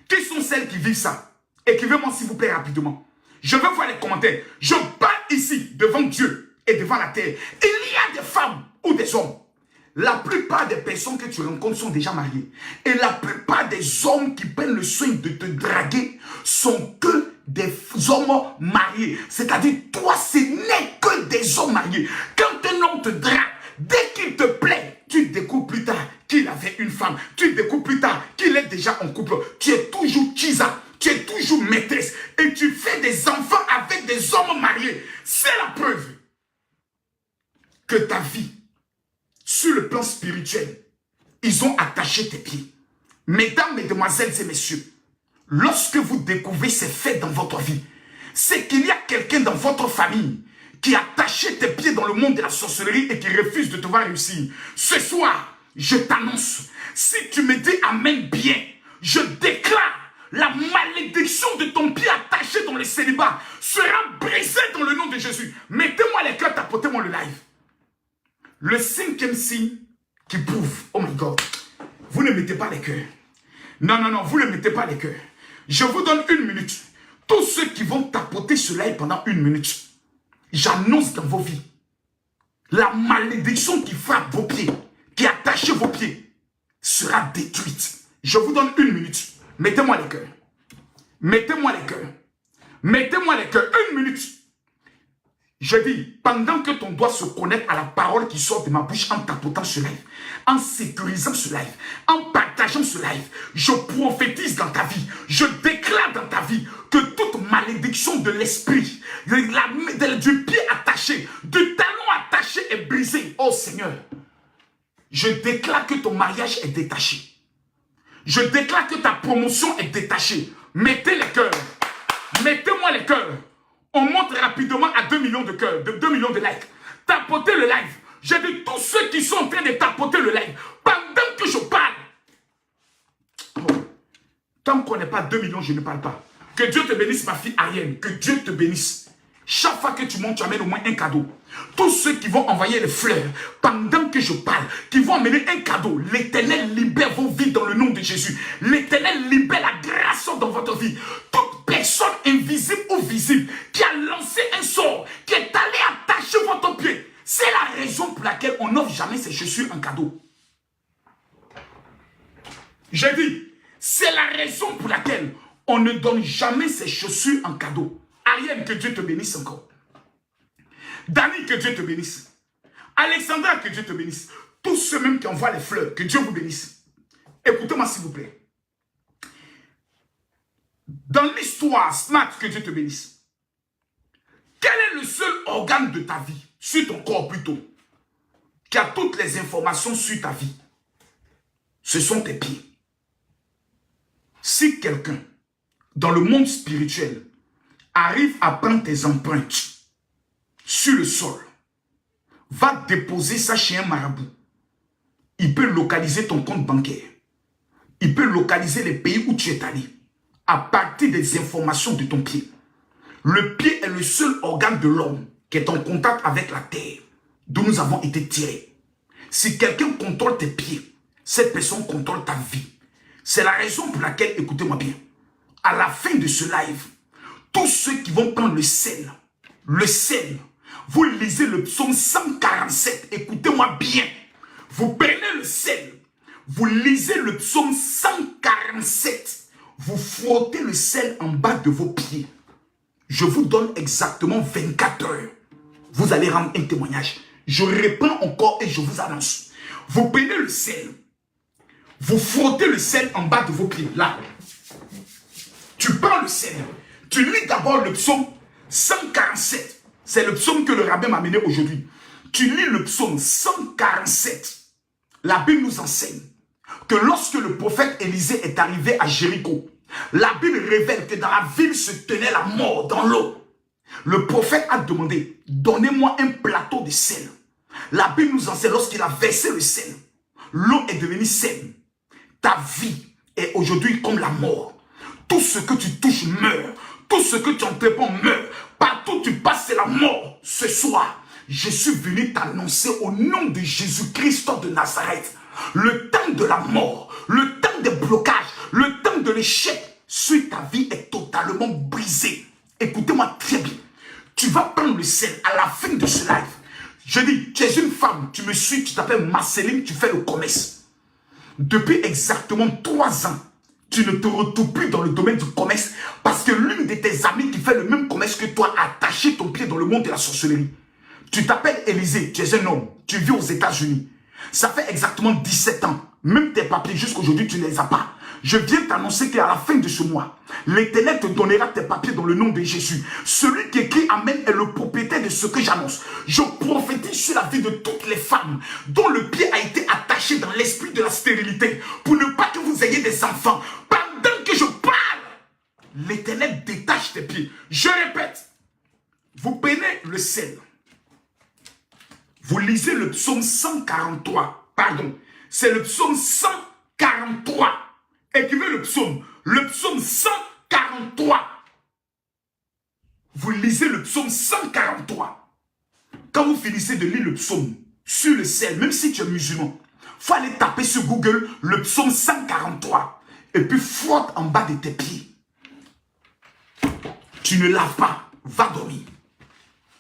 Qui sont celles qui vivent ça? Écrivez-moi s'il vous plaît rapidement. Je veux voir les commentaires. Je parle ici devant Dieu et devant la terre. Il y a des femmes ou des hommes. La plupart des personnes que tu rencontres sont déjà mariées. Et la plupart des hommes qui prennent le soin de te draguer sont que des hommes mariés. C'est-à-dire, toi, ce n'est que des hommes mariés. Quand un homme te drague, dès qu'il te plaît, tu découvres plus tard qu'il avait une femme. Tu découvres plus tard qu'il est déjà en couple. Tu es toujours chisa. Tu es toujours maîtresse. Et tu fais des enfants avec des hommes mariés. C'est la preuve que ta vie, sur le plan spirituel, ils ont attaché tes pieds. Mesdames, mesdemoiselles et messieurs, lorsque vous découvrez ces faits dans votre vie, c'est qu'il y a quelqu'un dans votre famille qui a attaché tes pieds dans le monde de la sorcellerie et qui refuse de te voir réussir. Ce soir, je t'annonce, si tu me dis amen bien, je déclare la malédiction de ton pied attaché dans le célibat sera brisée dans le nom de Jésus. Mettez-moi les cœurs, tapotez-moi le live. Le cinquième signe qui prouve, oh my God, vous ne mettez pas les cœurs. Non, non, non, vous ne mettez pas les cœurs. Je vous donne 1 minute. Tous ceux qui vont tapoter ce live pendant 1 minute, j'annonce dans vos vies, la malédiction qui frappe vos pieds, qui attache vos pieds, sera détruite. Je vous donne 1 minute. Mettez-moi les cœurs. Mettez-moi les cœurs. Mettez-moi les cœurs. 1 minute. Je dis, pendant que ton doigt se connecte à la parole qui sort de ma bouche en tapotant ce live, en sécurisant ce live, en partageant ce live, je prophétise dans ta vie, je déclare dans ta vie que toute malédiction de l'esprit, du pied attaché, du talon attaché est brisée. Oh Seigneur, je déclare que ton mariage est détaché. Je déclare que ta promotion est détachée. Mettez les cœurs. Mettez-moi les cœurs. On monte rapidement à 2 millions de cœurs, de 2 millions de likes. Tapotez le live. J'ai dit tous ceux qui sont en train de tapoter le live, pendant que je parle. Oh. Tant qu'on n'est pas 2 millions, je ne parle pas. Que Dieu te bénisse, ma fille Ariane. Que Dieu te bénisse. Chaque fois que tu montes, tu amènes au moins un cadeau. Tous ceux qui vont envoyer les fleurs pendant que je parle, qui vont amener un cadeau, l'Éternel libère vos vies dans le nom de Jésus. L'Éternel libère la grâce dans votre vie. Toute personne invisible ou visible qui a lancé un sort, qui est allé attacher votre pied, c'est la raison pour laquelle on n'offre jamais ses chaussures en cadeau. J'ai dit, c'est la raison pour laquelle on ne donne jamais ses chaussures en cadeau. Ariane, que Dieu te bénisse encore. Dani, que Dieu te bénisse. Alexandra, que Dieu te bénisse. Tous ceux même qui envoient les fleurs, que Dieu vous bénisse. Écoutez-moi s'il vous plaît. Dans l'histoire, Smart, que Dieu te bénisse. Quel est le le seul organe de ta vie, sur ton corps plutôt, qui a toutes les informations sur ta vie, ce sont tes pieds. Si quelqu'un, dans le monde spirituel, arrive à prendre tes empreintes sur le sol, va déposer ça chez un marabout, il peut localiser ton compte bancaire, il peut localiser les pays où tu es allé, à partir des informations de ton pied. Le pied est le seul organe de l'homme qui est en contact avec la terre, d'où nous avons été tirés. Si quelqu'un contrôle tes pieds, cette personne contrôle ta vie. C'est la raison pour laquelle, écoutez-moi bien, à la fin de ce live, tous ceux qui vont prendre le sel, vous lisez le psaume 147, écoutez-moi bien, vous prenez le sel, vous lisez le psaume 147, vous frottez le sel en bas de vos pieds. Je vous donne exactement 24 heures. Vous allez rendre un témoignage. Je réponds encore et je vous annonce. Vous prenez le sel. Vous frottez le sel en bas de vos pieds. Là. Tu prends le sel. Tu lis d'abord le psaume 147. C'est le psaume que le rabbin m'a amené aujourd'hui. Tu lis le psaume 147. La Bible nous enseigne que lorsque le prophète Élisée est arrivé à Jéricho, la Bible révèle que dans la ville se tenait la mort dans l'eau. Le prophète a demandé, donnez-moi un plateau de sel. La Bible nous enseigne, lorsqu'il a versé le sel, l'eau est devenue saine. Ta vie est aujourd'hui comme la mort. Tout ce que tu touches meurt. Tout ce que tu entreprends meurt. Partout où tu passes, c'est la mort. Ce soir, je suis venu t'annoncer au nom de Jésus-Christ de Nazareth. Le temps de la mort, le temps des blocages, le temps de l'échec sur ta vie est totalement brisé. Écoutez-moi très bien. Tu vas prendre le sel à la fin de ce live. Je dis, tu es une femme, tu me suis, tu t'appelles Marceline, tu fais le commerce. Depuis exactement 3 ans, tu ne te retrouves plus dans le domaine du commerce parce que l'une de tes amies qui fait le même commerce que toi a attaché ton pied dans le monde de la sorcellerie. Tu t'appelles Élisée, tu es un homme, tu vis aux États-Unis. Ça fait exactement 17 ans. Même tes papiers, jusqu'aujourd'hui, tu ne les as pas. Je viens t'annoncer qu'à la fin de ce mois, l'Éternel te donnera tes papiers dans le nom de Jésus. Celui qui écrit Amen est le propriétaire de ce que j'annonce. Je prophétise sur la vie de toutes les femmes dont le pied a été attaché dans l'esprit de la stérilité pour ne pas que vous ayez des enfants. Pendant que je parle, l'Éternel détache tes pieds. Je répète, vous prenez le sel. Vous lisez le psaume 143. Pardon, c'est le psaume 143. Écrivez le psaume 143. Vous lisez le psaume 143. Quand vous finissez de lire le psaume sur le sel, même si tu es musulman, il faut aller taper sur Google le psaume 143 et puis frotte en bas de tes pieds. Tu ne laves pas, va dormir.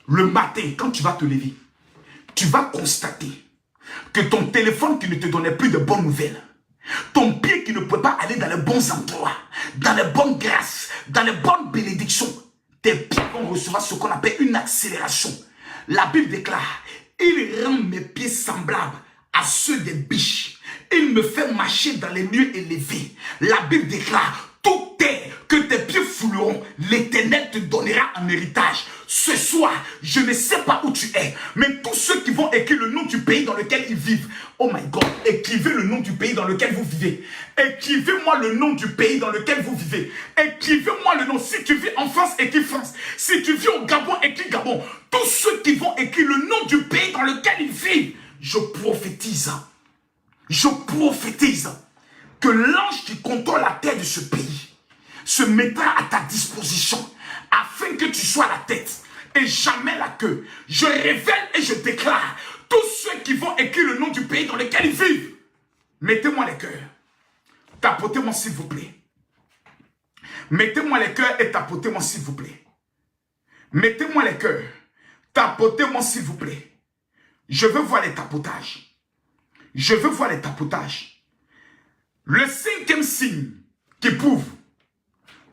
Le matin, quand tu vas te lever, tu vas constater que ton téléphone qui ne te donnait plus de bonnes nouvelles, ton pied qui ne peut pas aller dans les bons endroits, dans les bonnes grâces, dans les bonnes bénédictions, tes pieds vont recevoir ce qu'on appelle une accélération. La Bible déclare, il rend mes pieds semblables à ceux des biches. Il me fait marcher dans les lieux élevés. La Bible déclare, toute terre que tes pieds fouleront, l'Éternel te donnera en héritage. Ce soir, je ne sais pas où tu es, mais tous ceux qui vont écrire le nom du pays dans lequel ils vivent, oh my God, écrivez le nom du pays dans lequel vous vivez. Écrivez-moi le nom du pays dans lequel vous vivez. Écrivez-moi le nom. Si tu vis en France, écris France. Si tu vis au Gabon, écris Gabon. Tous ceux qui vont écrire le nom du pays dans lequel ils vivent, je prophétise que l'ange qui contrôle la terre de ce pays se mettra à ta disposition afin que tu sois la tête et jamais la queue. Je révèle et je déclare, tous ceux qui vont écrire le nom du pays dans lequel ils vivent, mettez-moi les cœurs. Tapotez-moi s'il vous plaît. Mettez-moi les cœurs et tapotez-moi s'il vous plaît. Mettez-moi les cœurs. Tapotez-moi s'il vous plaît. Je veux voir les tapotages. Je veux voir les tapotages. Le 5e signe qui prouve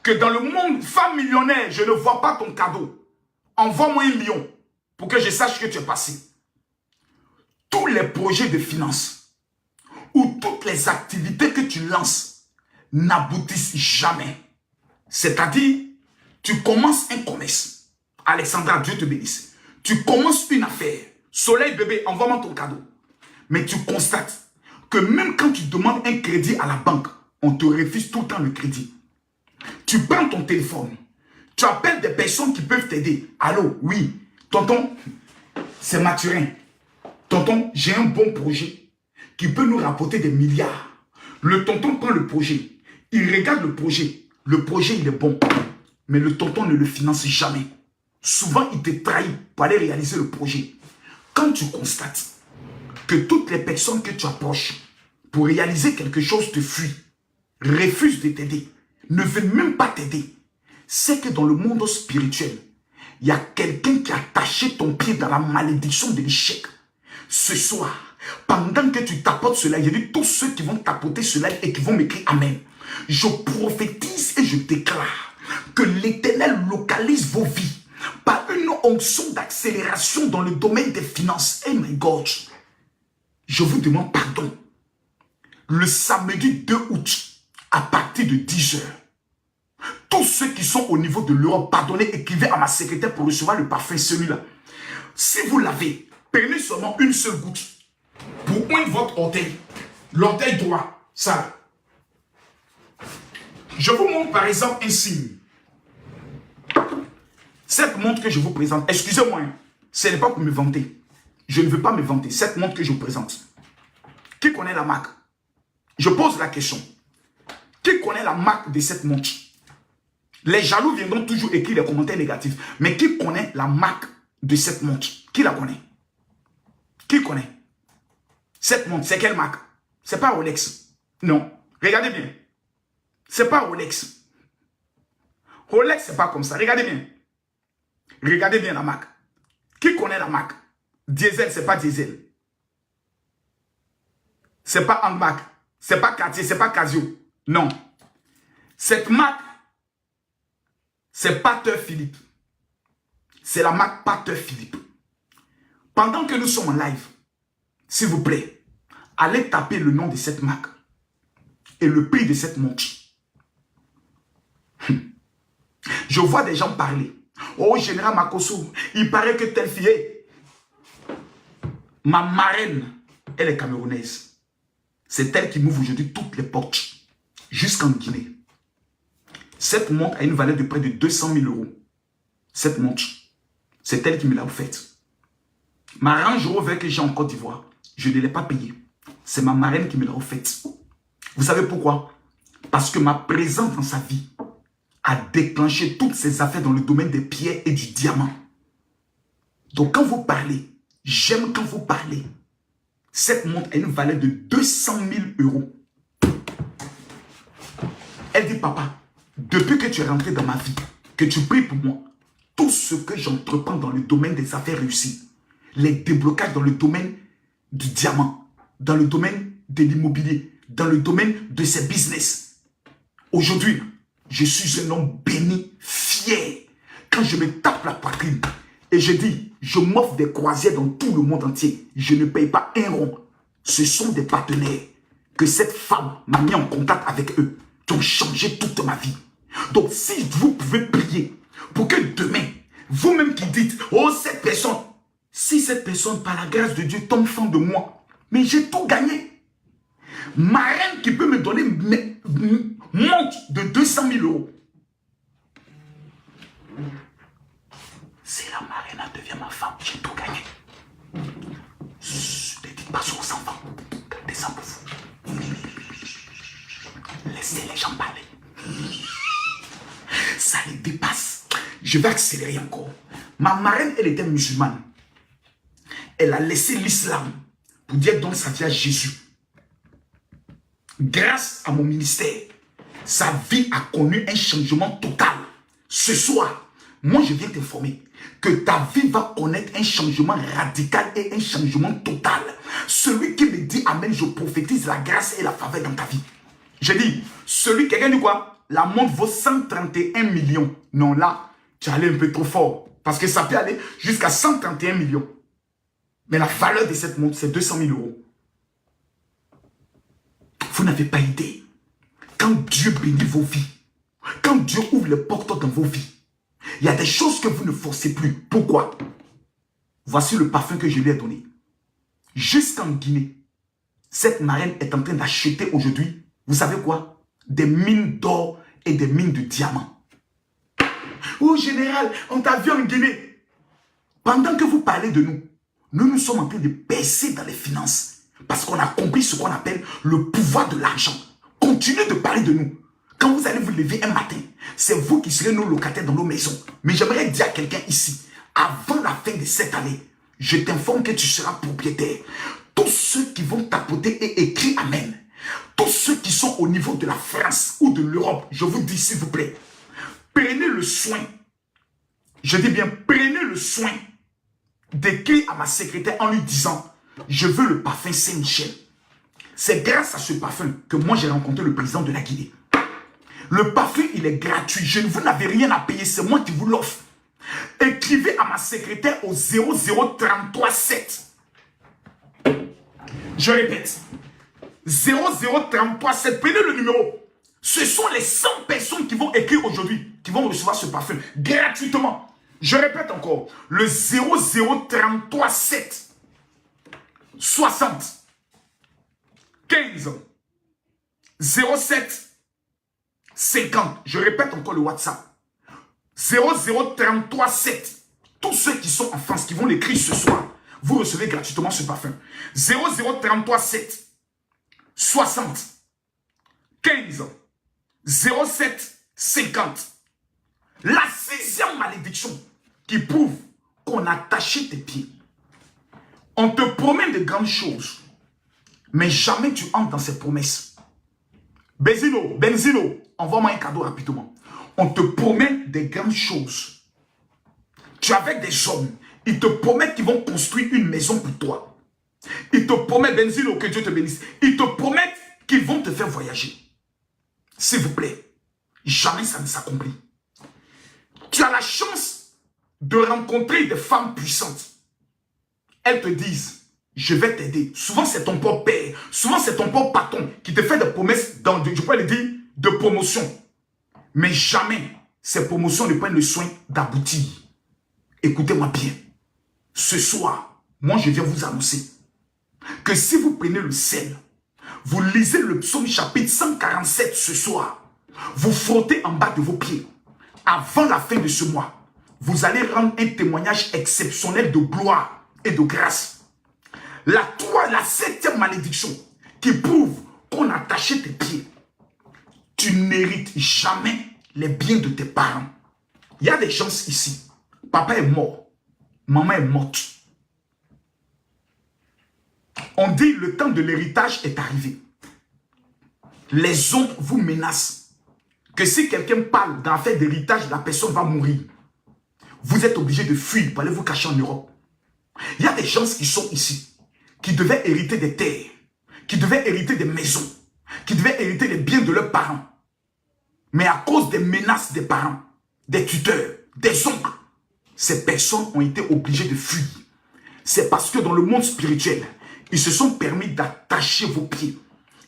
que dans le monde femme millionnaire, je ne vois pas ton cadeau. Envoie-moi 1 million pour que je sache que tu es passé. Tous les projets de finances ou toutes les activités que tu lances n'aboutissent jamais. C'est-à-dire, tu commences un commerce Alexandra, Dieu te bénisse. Tu commences une affaire. Soleil bébé, envoie-moi ton cadeau. Mais tu constates que même quand tu demandes un crédit à la banque, on te refuse tout le temps le crédit. Tu prends ton téléphone. Tu appelles des personnes qui peuvent t'aider. Allô, oui. Tonton, c'est Mathurin. Tonton, j'ai un bon projet qui peut nous rapporter des milliards. Le tonton prend le projet. Il regarde le projet. Le projet, il est bon. Mais le tonton ne le finance jamais. Souvent, il te trahit pour aller réaliser le projet. Quand tu constates que toutes les personnes que tu approches pour réaliser quelque chose te fuient, refusent de t'aider, ne veulent même pas t'aider, c'est que dans le monde spirituel, il y a quelqu'un qui a attaché ton pied dans la malédiction de l'échec. Ce soir, pendant que tu tapotes cela, il y a tous ceux qui vont tapoter cela et qui vont m'écrire Amen. Je prophétise et je déclare que l'Éternel localise vos vies par une onction d'accélération dans le domaine des finances. Oh my God, je vous demande pardon. Le samedi 2 août, à partir de 10 heures, tous ceux qui sont au niveau de l'Europe, pardonnez, écrivez à ma secrétaire pour recevoir le parfum, celui-là. Si vous l'avez, prenez seulement une seule goutte pour oindre votre orteil. L'orteil droit, ça. Je vous montre par exemple un signe. Cette montre que je vous présente, excusez-moi, hein, ce n'est pas pour me vanter. Je ne veux pas me vanter. Cette montre que je vous présente. Qui connaît la marque? Je pose la question. Qui connaît la marque de cette montre? Les jaloux viendront toujours écrire des commentaires négatifs. Mais qui connaît la marque de cette montre? Qui la connaît? Qui connaît? Cette montre, c'est quelle marque? C'est pas Rolex. Non. Regardez bien. C'est pas Rolex. Rolex, c'est pas comme ça. Regardez bien. Regardez bien la marque. Qui connaît la marque? Diesel, c'est pas Diesel. C'est pas Handbag. C'est pas Cartier, c'est pas Casio. Non. Cette marque, c'est Pater Philippe. C'est la marque Pater Philippe. Pendant que nous sommes en live, s'il vous plaît, allez taper le nom de cette marque et le prix de cette montre. Je vois des gens parler. Oh, Général Makosso, il paraît que telle fille est. Ma marraine, elle est camerounaise. C'est elle qui m'ouvre aujourd'hui toutes les portes, jusqu'en Guinée. Cette montre a une valeur de près de 200 000 euros. Cette montre, c'est elle qui me l'a offerte. Ma Range Rover que j'ai en Côte d'Ivoire, je ne l'ai pas payée. C'est ma marraine qui me l'a offerte. Vous savez pourquoi? Parce que ma présence dans sa vie a déclenché toutes ces affaires dans le domaine des pierres et du diamant. Donc quand vous parlez, j'aime quand vous parlez. Cette montre a une valeur de 200 000 euros. Elle dit, papa, depuis que tu es rentré dans ma vie, que tu pries pour moi, tout ce que j'entreprends dans le domaine des affaires réussies, les déblocages dans le domaine du diamant, dans le domaine de l'immobilier, dans le domaine de ces business. Aujourd'hui, je suis un homme béni, fier. Quand je me tape la poitrine et je dis, je m'offre des croisières dans tout le monde entier, je ne paye pas un rond. Ce sont des partenaires que cette femme m'a mis en contact avec eux, qui ont changé toute ma vie. Donc si vous pouvez prier pour que demain, vous-même qui dites, oh cette personne, si cette personne par la grâce de Dieu tombe fan de moi, mais j'ai tout gagné. Ma reine qui peut me donner montre de 200 000 euros. Si la marraine devient ma femme, j'ai tout gagné. Ne dites pas ça aux enfants. Gardez ça pour vous. Laissez les gens parler. Ça les dépasse. Je vais accélérer encore. Ma marraine, elle était musulmane. Elle a laissé l'islam pour dire donne sa vie à Jésus. Grâce à mon ministère, sa vie a connu un changement total. Ce soir, moi je viens t'informer que ta vie va connaître un changement radical et un changement total. Celui qui me dit Amen, je prophétise la grâce et la faveur dans ta vie. Je dis, quelqu'un dit quoi? La montre vaut 131 millions. Non, là, tu es allé un peu trop fort. Parce que ça peut aller jusqu'à 131 millions. Mais la valeur de cette montre, c'est 200 000 euros. Vous n'avez pas idée. Quand Dieu bénit vos vies, quand Dieu ouvre les portes dans vos vies, Il y a des choses que vous ne forcez plus. Pourquoi? Voici le parfum que je lui ai donné. Jusqu'en Guinée, cette marraine est en train d'acheter aujourd'hui, vous savez quoi? Des mines d'or et des mines de diamants. Oh général, on t'a vu en Guinée. Pendant que vous parlez de nous, nous sommes en train de baisser dans les finances. Parce qu'on a compris ce qu'on appelle le pouvoir de l'argent. Continuez de parler de nous. Quand vous allez vous lever un matin, c'est vous qui serez nos locataires dans nos maisons. Mais j'aimerais dire à quelqu'un ici, avant la fin de cette année, je t'informe que tu seras propriétaire. Tous ceux qui vont tapoter et écrire Amen, tous ceux qui sont au niveau de la France ou de l'Europe, je vous dis s'il vous plaît, prenez le soin, je dis bien prenez le soin d'écrire à ma secrétaire en lui disant, je veux le parfum Saint-Michel. C'est grâce à ce parfum que moi j'ai rencontré le président de la Guinée. Le parfum, il est gratuit. Vous n'avez rien à payer. C'est moi qui vous l'offre. Écrivez à ma secrétaire au 00337. Je répète. 00337. Prenez le numéro. Ce sont les 100 personnes qui vont écrire aujourd'hui, qui vont recevoir ce parfum gratuitement. Je répète encore. Le 00337. 60. 15. 07. 50, je répète encore le WhatsApp. 00337. Tous ceux qui sont en France, qui vont l'écrire ce soir, vous recevez gratuitement ce parfum. 00337 60 15 07 50. La 6e malédiction qui prouve qu'on a taché tes pieds. On te promet de grandes choses, mais jamais tu entres dans ces promesses. Benzino, envoie-moi un cadeau rapidement. On te promet des grandes choses. Tu es avec des hommes. Ils te promettent qu'ils vont construire une maison pour toi. Ils te promettent, Benzino, que Dieu te bénisse. Ils te promettent qu'ils vont te faire voyager. S'il vous plaît, jamais ça ne s'accomplit. Tu as la chance de rencontrer des femmes puissantes. Elles te disent, je vais t'aider. Souvent, c'est ton propre père. Souvent, c'est ton propre patron qui te fait des promesses, je pourrais le dire, de promotion. Mais jamais ces promotions ne prennent le soin d'aboutir. Écoutez-moi bien. Ce soir, moi, je viens vous annoncer que si vous prenez le sel, vous lisez le psaume chapitre 147 ce soir, vous frottez en bas de vos pieds, avant la fin de ce mois, vous allez rendre un témoignage exceptionnel de gloire et de grâce. La 7e malédiction qui prouve qu'on a taché tes pieds. Tu n'hérites jamais les biens de tes parents. Il y a des gens ici. Papa est mort. Maman est morte. On dit le temps de l'héritage est arrivé. Les oncles vous menacent que si quelqu'un parle d'un fait d'héritage, la personne va mourir. Vous êtes obligé de fuir pour aller vous cacher en Europe. Il y a des gens qui sont ici, qui devaient hériter des terres, qui devaient hériter des maisons, qui devaient hériter les biens de leurs parents. Mais à cause des menaces des parents, des tuteurs, des oncles, ces personnes ont été obligées de fuir. C'est parce que dans le monde spirituel, ils se sont permis d'attacher vos pieds.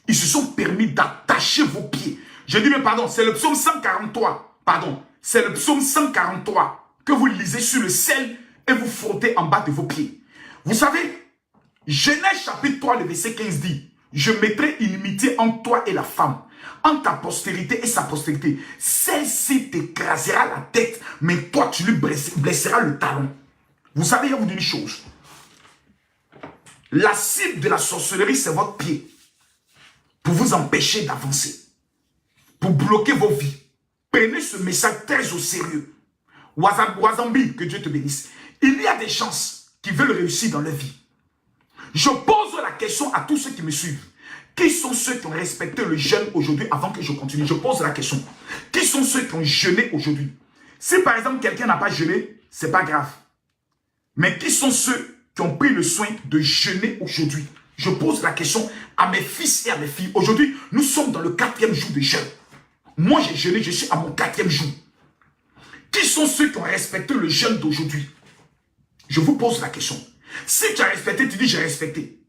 Ils se sont permis d'attacher vos pieds. Je dis, mais pardon, c'est le psaume 143. Pardon, c'est le psaume 143 que vous lisez sur le sel et vous frottez en bas de vos pieds. Vous savez, Genèse chapitre 3, le verset 15 dit, je mettrai inimitié entre toi et la femme, entre ta postérité et sa postérité. Celle-ci t'écrasera la tête, mais toi tu lui blesseras le talon. Vous savez, je vais vous dire une chose. La cible de la sorcellerie, c'est votre pied. Pour vous empêcher d'avancer. Pour bloquer vos vies. Prenez ce message très au sérieux. Wazambi, que Dieu te bénisse. Il y a des chances qui veulent réussir dans leur vie. Je pose la question à tous ceux qui me suivent. Qui sont ceux qui ont respecté le jeûne aujourd'hui avant que je continue? Je pose la question. Qui sont ceux qui ont jeûné aujourd'hui? Si par exemple quelqu'un n'a pas jeûné, ce n'est pas grave. Mais qui sont ceux qui ont pris le soin de jeûner aujourd'hui? Je pose la question à mes fils et à mes filles. Aujourd'hui, nous sommes dans le 4e jour de jeûne. Moi, j'ai jeûné, je suis à mon 4e jour. Qui sont ceux qui ont respecté le jeûne d'aujourd'hui? Je vous pose la question. Si tu as respecté, tu dis j'ai respecté.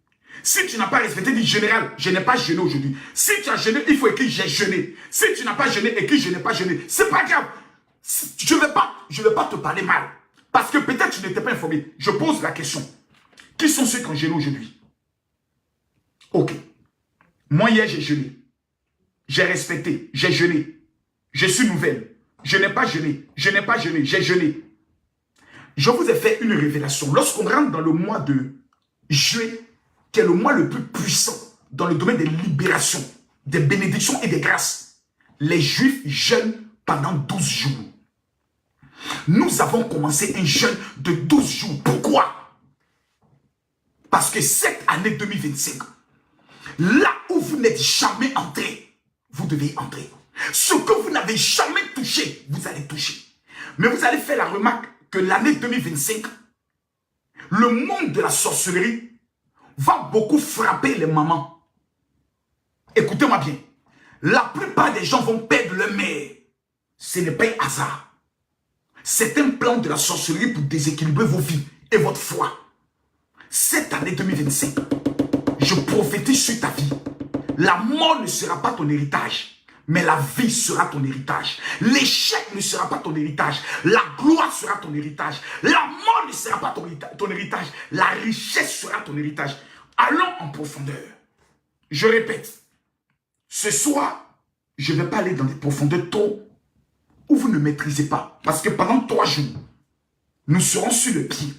Si tu n'as pas respecté, dis général, je n'ai pas jeûné aujourd'hui. Si tu as jeûné, il faut écrire j'ai jeûné. Si tu n'as pas jeûné, écris je n'ai pas jeûné. C'est pas grave. Je ne vais pas te parler mal. Parce que peut-être tu n'étais pas informé. Je pose la question. Qui sont ceux qui ont jeûné aujourd'hui? Ok. Moi, hier, j'ai jeûné. J'ai respecté. J'ai jeûné. Je suis nouvelle. Je n'ai pas jeûné. Je n'ai pas jeûné. J'ai jeûné. Je vous ai fait une révélation. Lorsqu'on rentre dans le mois de juillet, qui est le mois le plus puissant dans le domaine des libérations, des bénédictions et des grâces, les Juifs jeûnent pendant 12 jours. Nous avons commencé un jeûne de 12 jours. Pourquoi? Parce que cette année 2025, là où vous n'êtes jamais entré, vous devez entrer. Ce que vous n'avez jamais touché, vous allez toucher. Mais vous allez faire la remarque que l'année 2025, le monde de la sorcellerie va beaucoup frapper les mamans. Écoutez-moi bien. La plupart des gens vont perdre leur mère. Ce n'est pas un hasard. C'est un plan de la sorcellerie pour déséquilibrer vos vies et votre foi. Cette année 2025, je prophétise sur ta vie. La mort ne sera pas ton héritage, mais la vie sera ton héritage. L'échec ne sera pas ton héritage. La gloire sera ton héritage. La mort ne sera pas ton héritage. La richesse sera ton héritage. Allons en profondeur. Je répète, ce soir, je ne vais pas aller dans des profondeurs trop où vous ne maîtrisez pas. Parce que pendant 3 jours, nous serons sur le pied.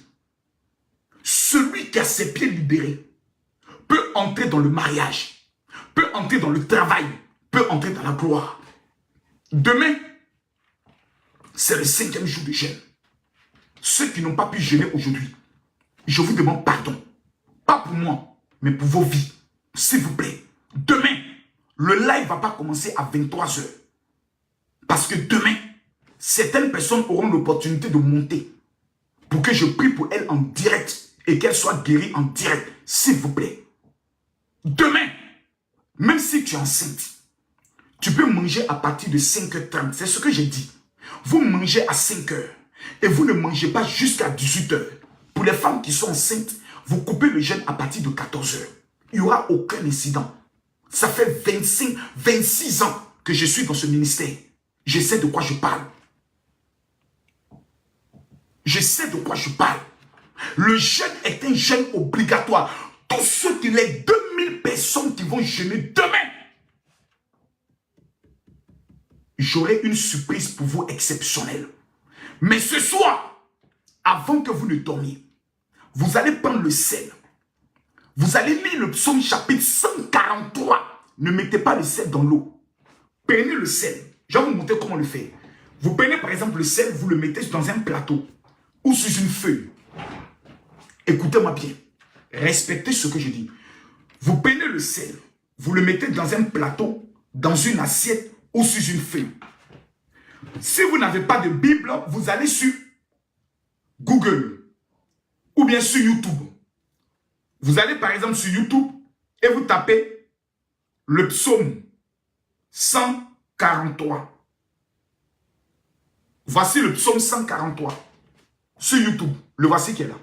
Celui qui a ses pieds libérés peut entrer dans le mariage, peut entrer dans le travail, peut entrer dans la gloire. Demain, c'est le 5e jour de jeûne. Ceux qui n'ont pas pu jeûner aujourd'hui, je vous demande pardon. Pas pour moi, mais pour vos vies. S'il vous plaît. Demain, le live ne va pas commencer à 23 h. Parce que demain, certaines personnes auront l'opportunité de monter pour que je prie pour elles en direct et qu'elles soient guéries en direct. S'il vous plaît. Demain, même si tu es enceinte, tu peux manger à partir de 5h30. C'est ce que j'ai dit. Vous mangez à 5h et vous ne mangez pas jusqu'à 18h. Pour les femmes qui sont enceintes, vous coupez le jeûne à partir de 14h. Il n'y aura aucun incident. Ça fait 26 ans que je suis dans ce ministère. Je sais de quoi je parle. Je sais de quoi je parle. Le jeûne est un jeûne obligatoire. Tous ceux qui, les 2000 personnes qui vont jeûner demain, j'aurai une surprise pour vous exceptionnelle. Mais ce soir, avant que vous ne dormiez, vous allez prendre le sel. Vous allez lire le psaume chapitre 143. Ne mettez pas le sel dans l'eau. Prenez le sel. Je vais vous montrer comment le faire. Vous prenez par exemple le sel, vous le mettez dans un plateau ou sur une feuille. Écoutez-moi bien. Respectez ce que je dis. Vous prenez le sel, vous le mettez dans un plateau, dans une assiette ou sur une feuille. Si vous n'avez pas de Bible, vous allez sur Google ou bien sur YouTube. Vous allez par exemple sur YouTube et vous tapez le psaume 143. Voici le psaume 143 sur YouTube. Le voici qui est là.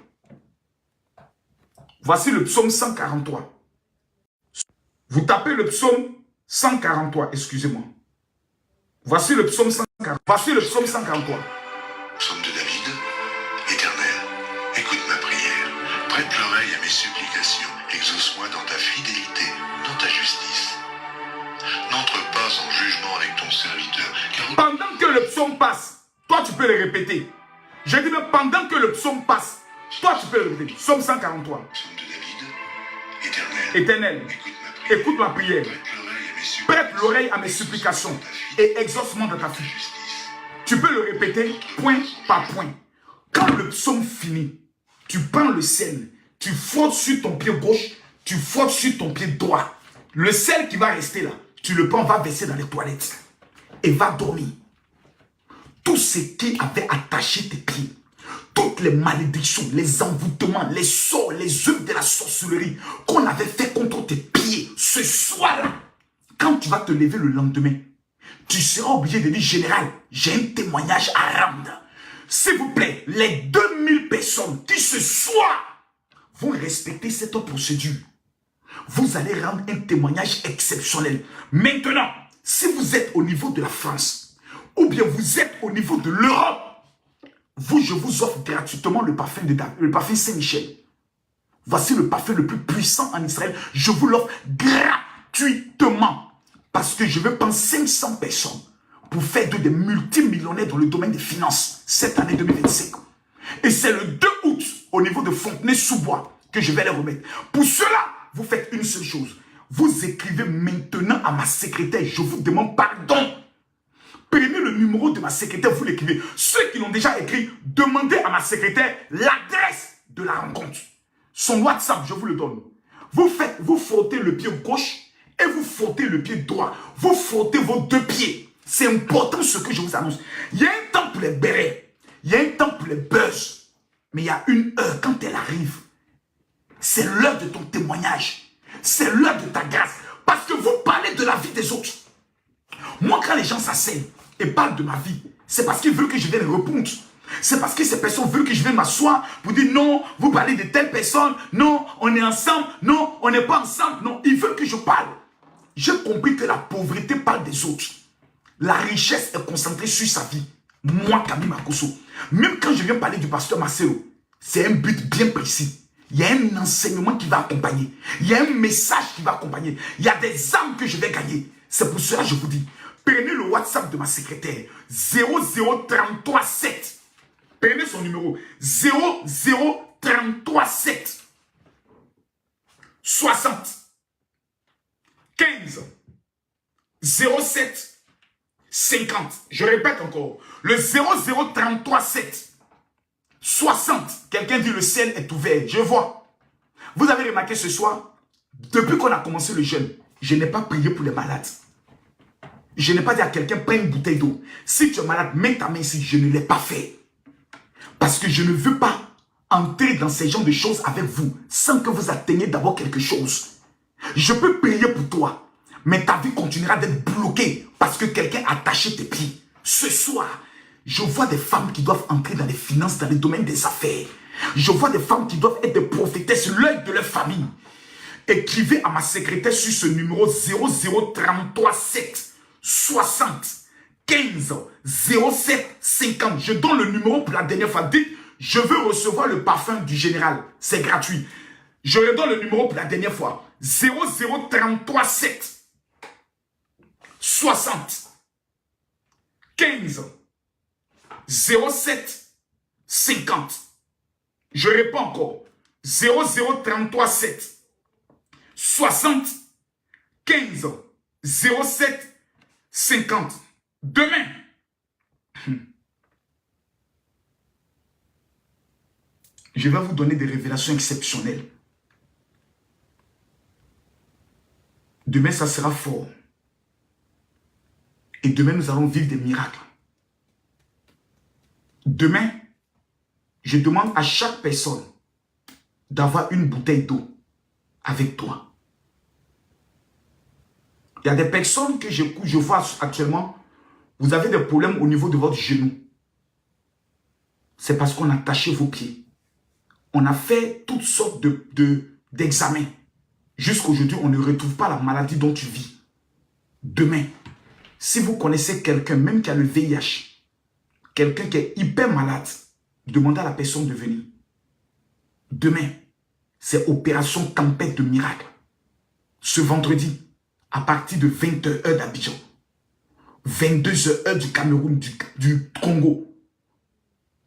Voici le psaume 143. Vous tapez le psaume 143, excusez-moi. Voici le psaume 143. Voici le psaume 143. Psaume de David. Éternel, écoute ma prière. Prête l'oreille à mes supplications. Exauce-moi dans ta fidélité, dans ta justice. N'entre pas en jugement avec ton serviteur. Car... Pendant que le psaume passe, toi tu peux le répéter. Je dis même pendant que le psaume passe, toi tu peux le répéter. Psaume 143. Psaume de David. Éternel, Éternel, écoute ma prière. Prête l'oreille à mes supplications et exauce-moi dans ta fidélité. Tu peux le répéter point par point. Quand le psaume finit, tu prends le sel, tu frottes sur ton pied gauche, tu frottes sur ton pied droit. Le sel qui va rester là, tu le prends, va verser dans les toilettes et va dormir. Tout ce qui avait attaché tes pieds, toutes les malédictions, les envoûtements, les sorts, les œuvres de la sorcellerie qu'on avait fait contre tes pieds, ce soir-là, quand tu vas te lever le lendemain, tu seras obligé de dire, général, j'ai un témoignage à rendre. S'il vous plaît, les 2000 personnes qui ce soir vont respecter cette procédure, vous allez rendre un témoignage exceptionnel. Maintenant, si vous êtes au niveau de la France, ou bien vous êtes au niveau de l'Europe, je vous offre gratuitement le parfum Saint-Michel. Voici le parfum le plus puissant en Israël. Je vous l'offre gratuitement. Parce que je veux prendre 500 personnes pour faire des multimillionnaires dans le domaine des finances cette année 2025. Et c'est le 2 août au niveau de Fontenay-sous-Bois que je vais les remettre. Pour cela, vous faites une seule chose. Vous écrivez maintenant à ma secrétaire. Je vous demande pardon. Prenez le numéro de ma secrétaire, vous l'écrivez. Ceux qui l'ont déjà écrit, demandez à ma secrétaire l'adresse de la rencontre. Son WhatsApp, je vous le donne. Vous frottez le pied gauche et vous frottez le pied droit. Vous frottez vos deux pieds. C'est important ce que je vous annonce. Il y a un temps pour les bérets. Il y a un temps pour les buzz. Mais il y a une heure quand elle arrive. C'est l'heure de ton témoignage. C'est l'heure de ta grâce. Parce que vous parlez de la vie des autres. Moi, quand les gens s'asseyent et parlent de ma vie, c'est parce qu'ils veulent que je vienne répondre. C'est parce que ces personnes veulent que je vienne m'asseoir pour dire non, vous parlez de telle personne, non, on est ensemble, non, on n'est pas ensemble, non, ils veulent que je parle. J'ai compris que la pauvreté parle des autres. La richesse est concentrée sur sa vie. Moi, Camille Makosso, même quand je viens parler du pasteur Marcelo, c'est un but bien précis. Il y a un enseignement qui va accompagner. Il y a un message qui va accompagner. Il y a des âmes que je vais gagner. C'est pour cela que je vous dis, prenez le WhatsApp de ma secrétaire, 00337. Prenez son numéro, 00337 60 15 07 50. Je répète encore, le 00337 60. Quelqu'un dit le ciel est ouvert. Je vois. Vous avez remarqué ce soir, depuis qu'on a commencé le jeûne, je n'ai pas prié pour les malades. Je n'ai pas dit à quelqu'un, prends une bouteille d'eau. Si tu es malade, mets ta main ici. Je ne l'ai pas fait. Parce que je ne veux pas entrer dans ces genres de choses avec vous sans que vous atteigniez d'abord quelque chose. Je peux prier pour toi, mais ta vie continuera d'être bloquée parce que quelqu'un a attaché tes pieds. Ce soir, je vois des femmes qui doivent entrer dans les finances, dans les domaines des affaires. Je vois des femmes qui doivent être des prophétesses, l'œil de leur famille. Écrivez à ma secrétaire sur ce numéro 00337 60 15 07 50. Je donne le numéro pour la dernière fois. Dites, je veux recevoir le parfum du général. C'est gratuit. Je redonne le numéro pour la dernière fois. 00337 60 15 07 50. Je réponds encore. 00337 60 15 07 50. Demain, je vais vous donner des révélations exceptionnelles. Demain, ça sera fort. Et demain, nous allons vivre des miracles. Demain, je demande à chaque personne d'avoir une bouteille d'eau avec toi. Il y a des personnes que je vois actuellement, vous avez des problèmes au niveau de votre genou. C'est parce qu'on a taché vos pieds. On a fait toutes sortes d'examens. Jusqu'aujourd'hui, on ne retrouve pas la maladie dont tu vis. Demain, si vous connaissez quelqu'un, même qui a le VIH, quelqu'un qui est hyper malade, demandez à la personne de venir. Demain, c'est opération tempête de miracle. Ce vendredi, à partir de 20h heure d'Abidjan, 22h heure du Cameroun, du Congo.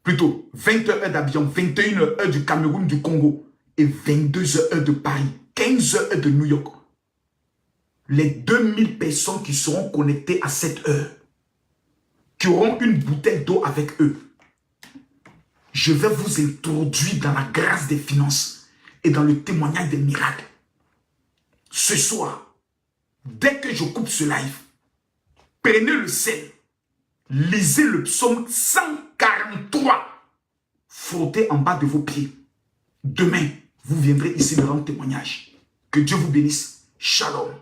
Plutôt, 20h heure d'Abidjan, 21h heure du Cameroun, du Congo. Et 22h heure de Paris, 15h heure de New York. Les 2000 personnes qui seront connectées à cette heure, qui auront une bouteille d'eau avec eux, je vais vous introduire dans la grâce des finances et dans le témoignage des miracles. Ce soir, dès que je coupe ce live, prenez le sel, lisez le psaume 143, frottez en bas de vos pieds. Demain, vous viendrez ici me rendre témoignage. Que Dieu vous bénisse. Shalom.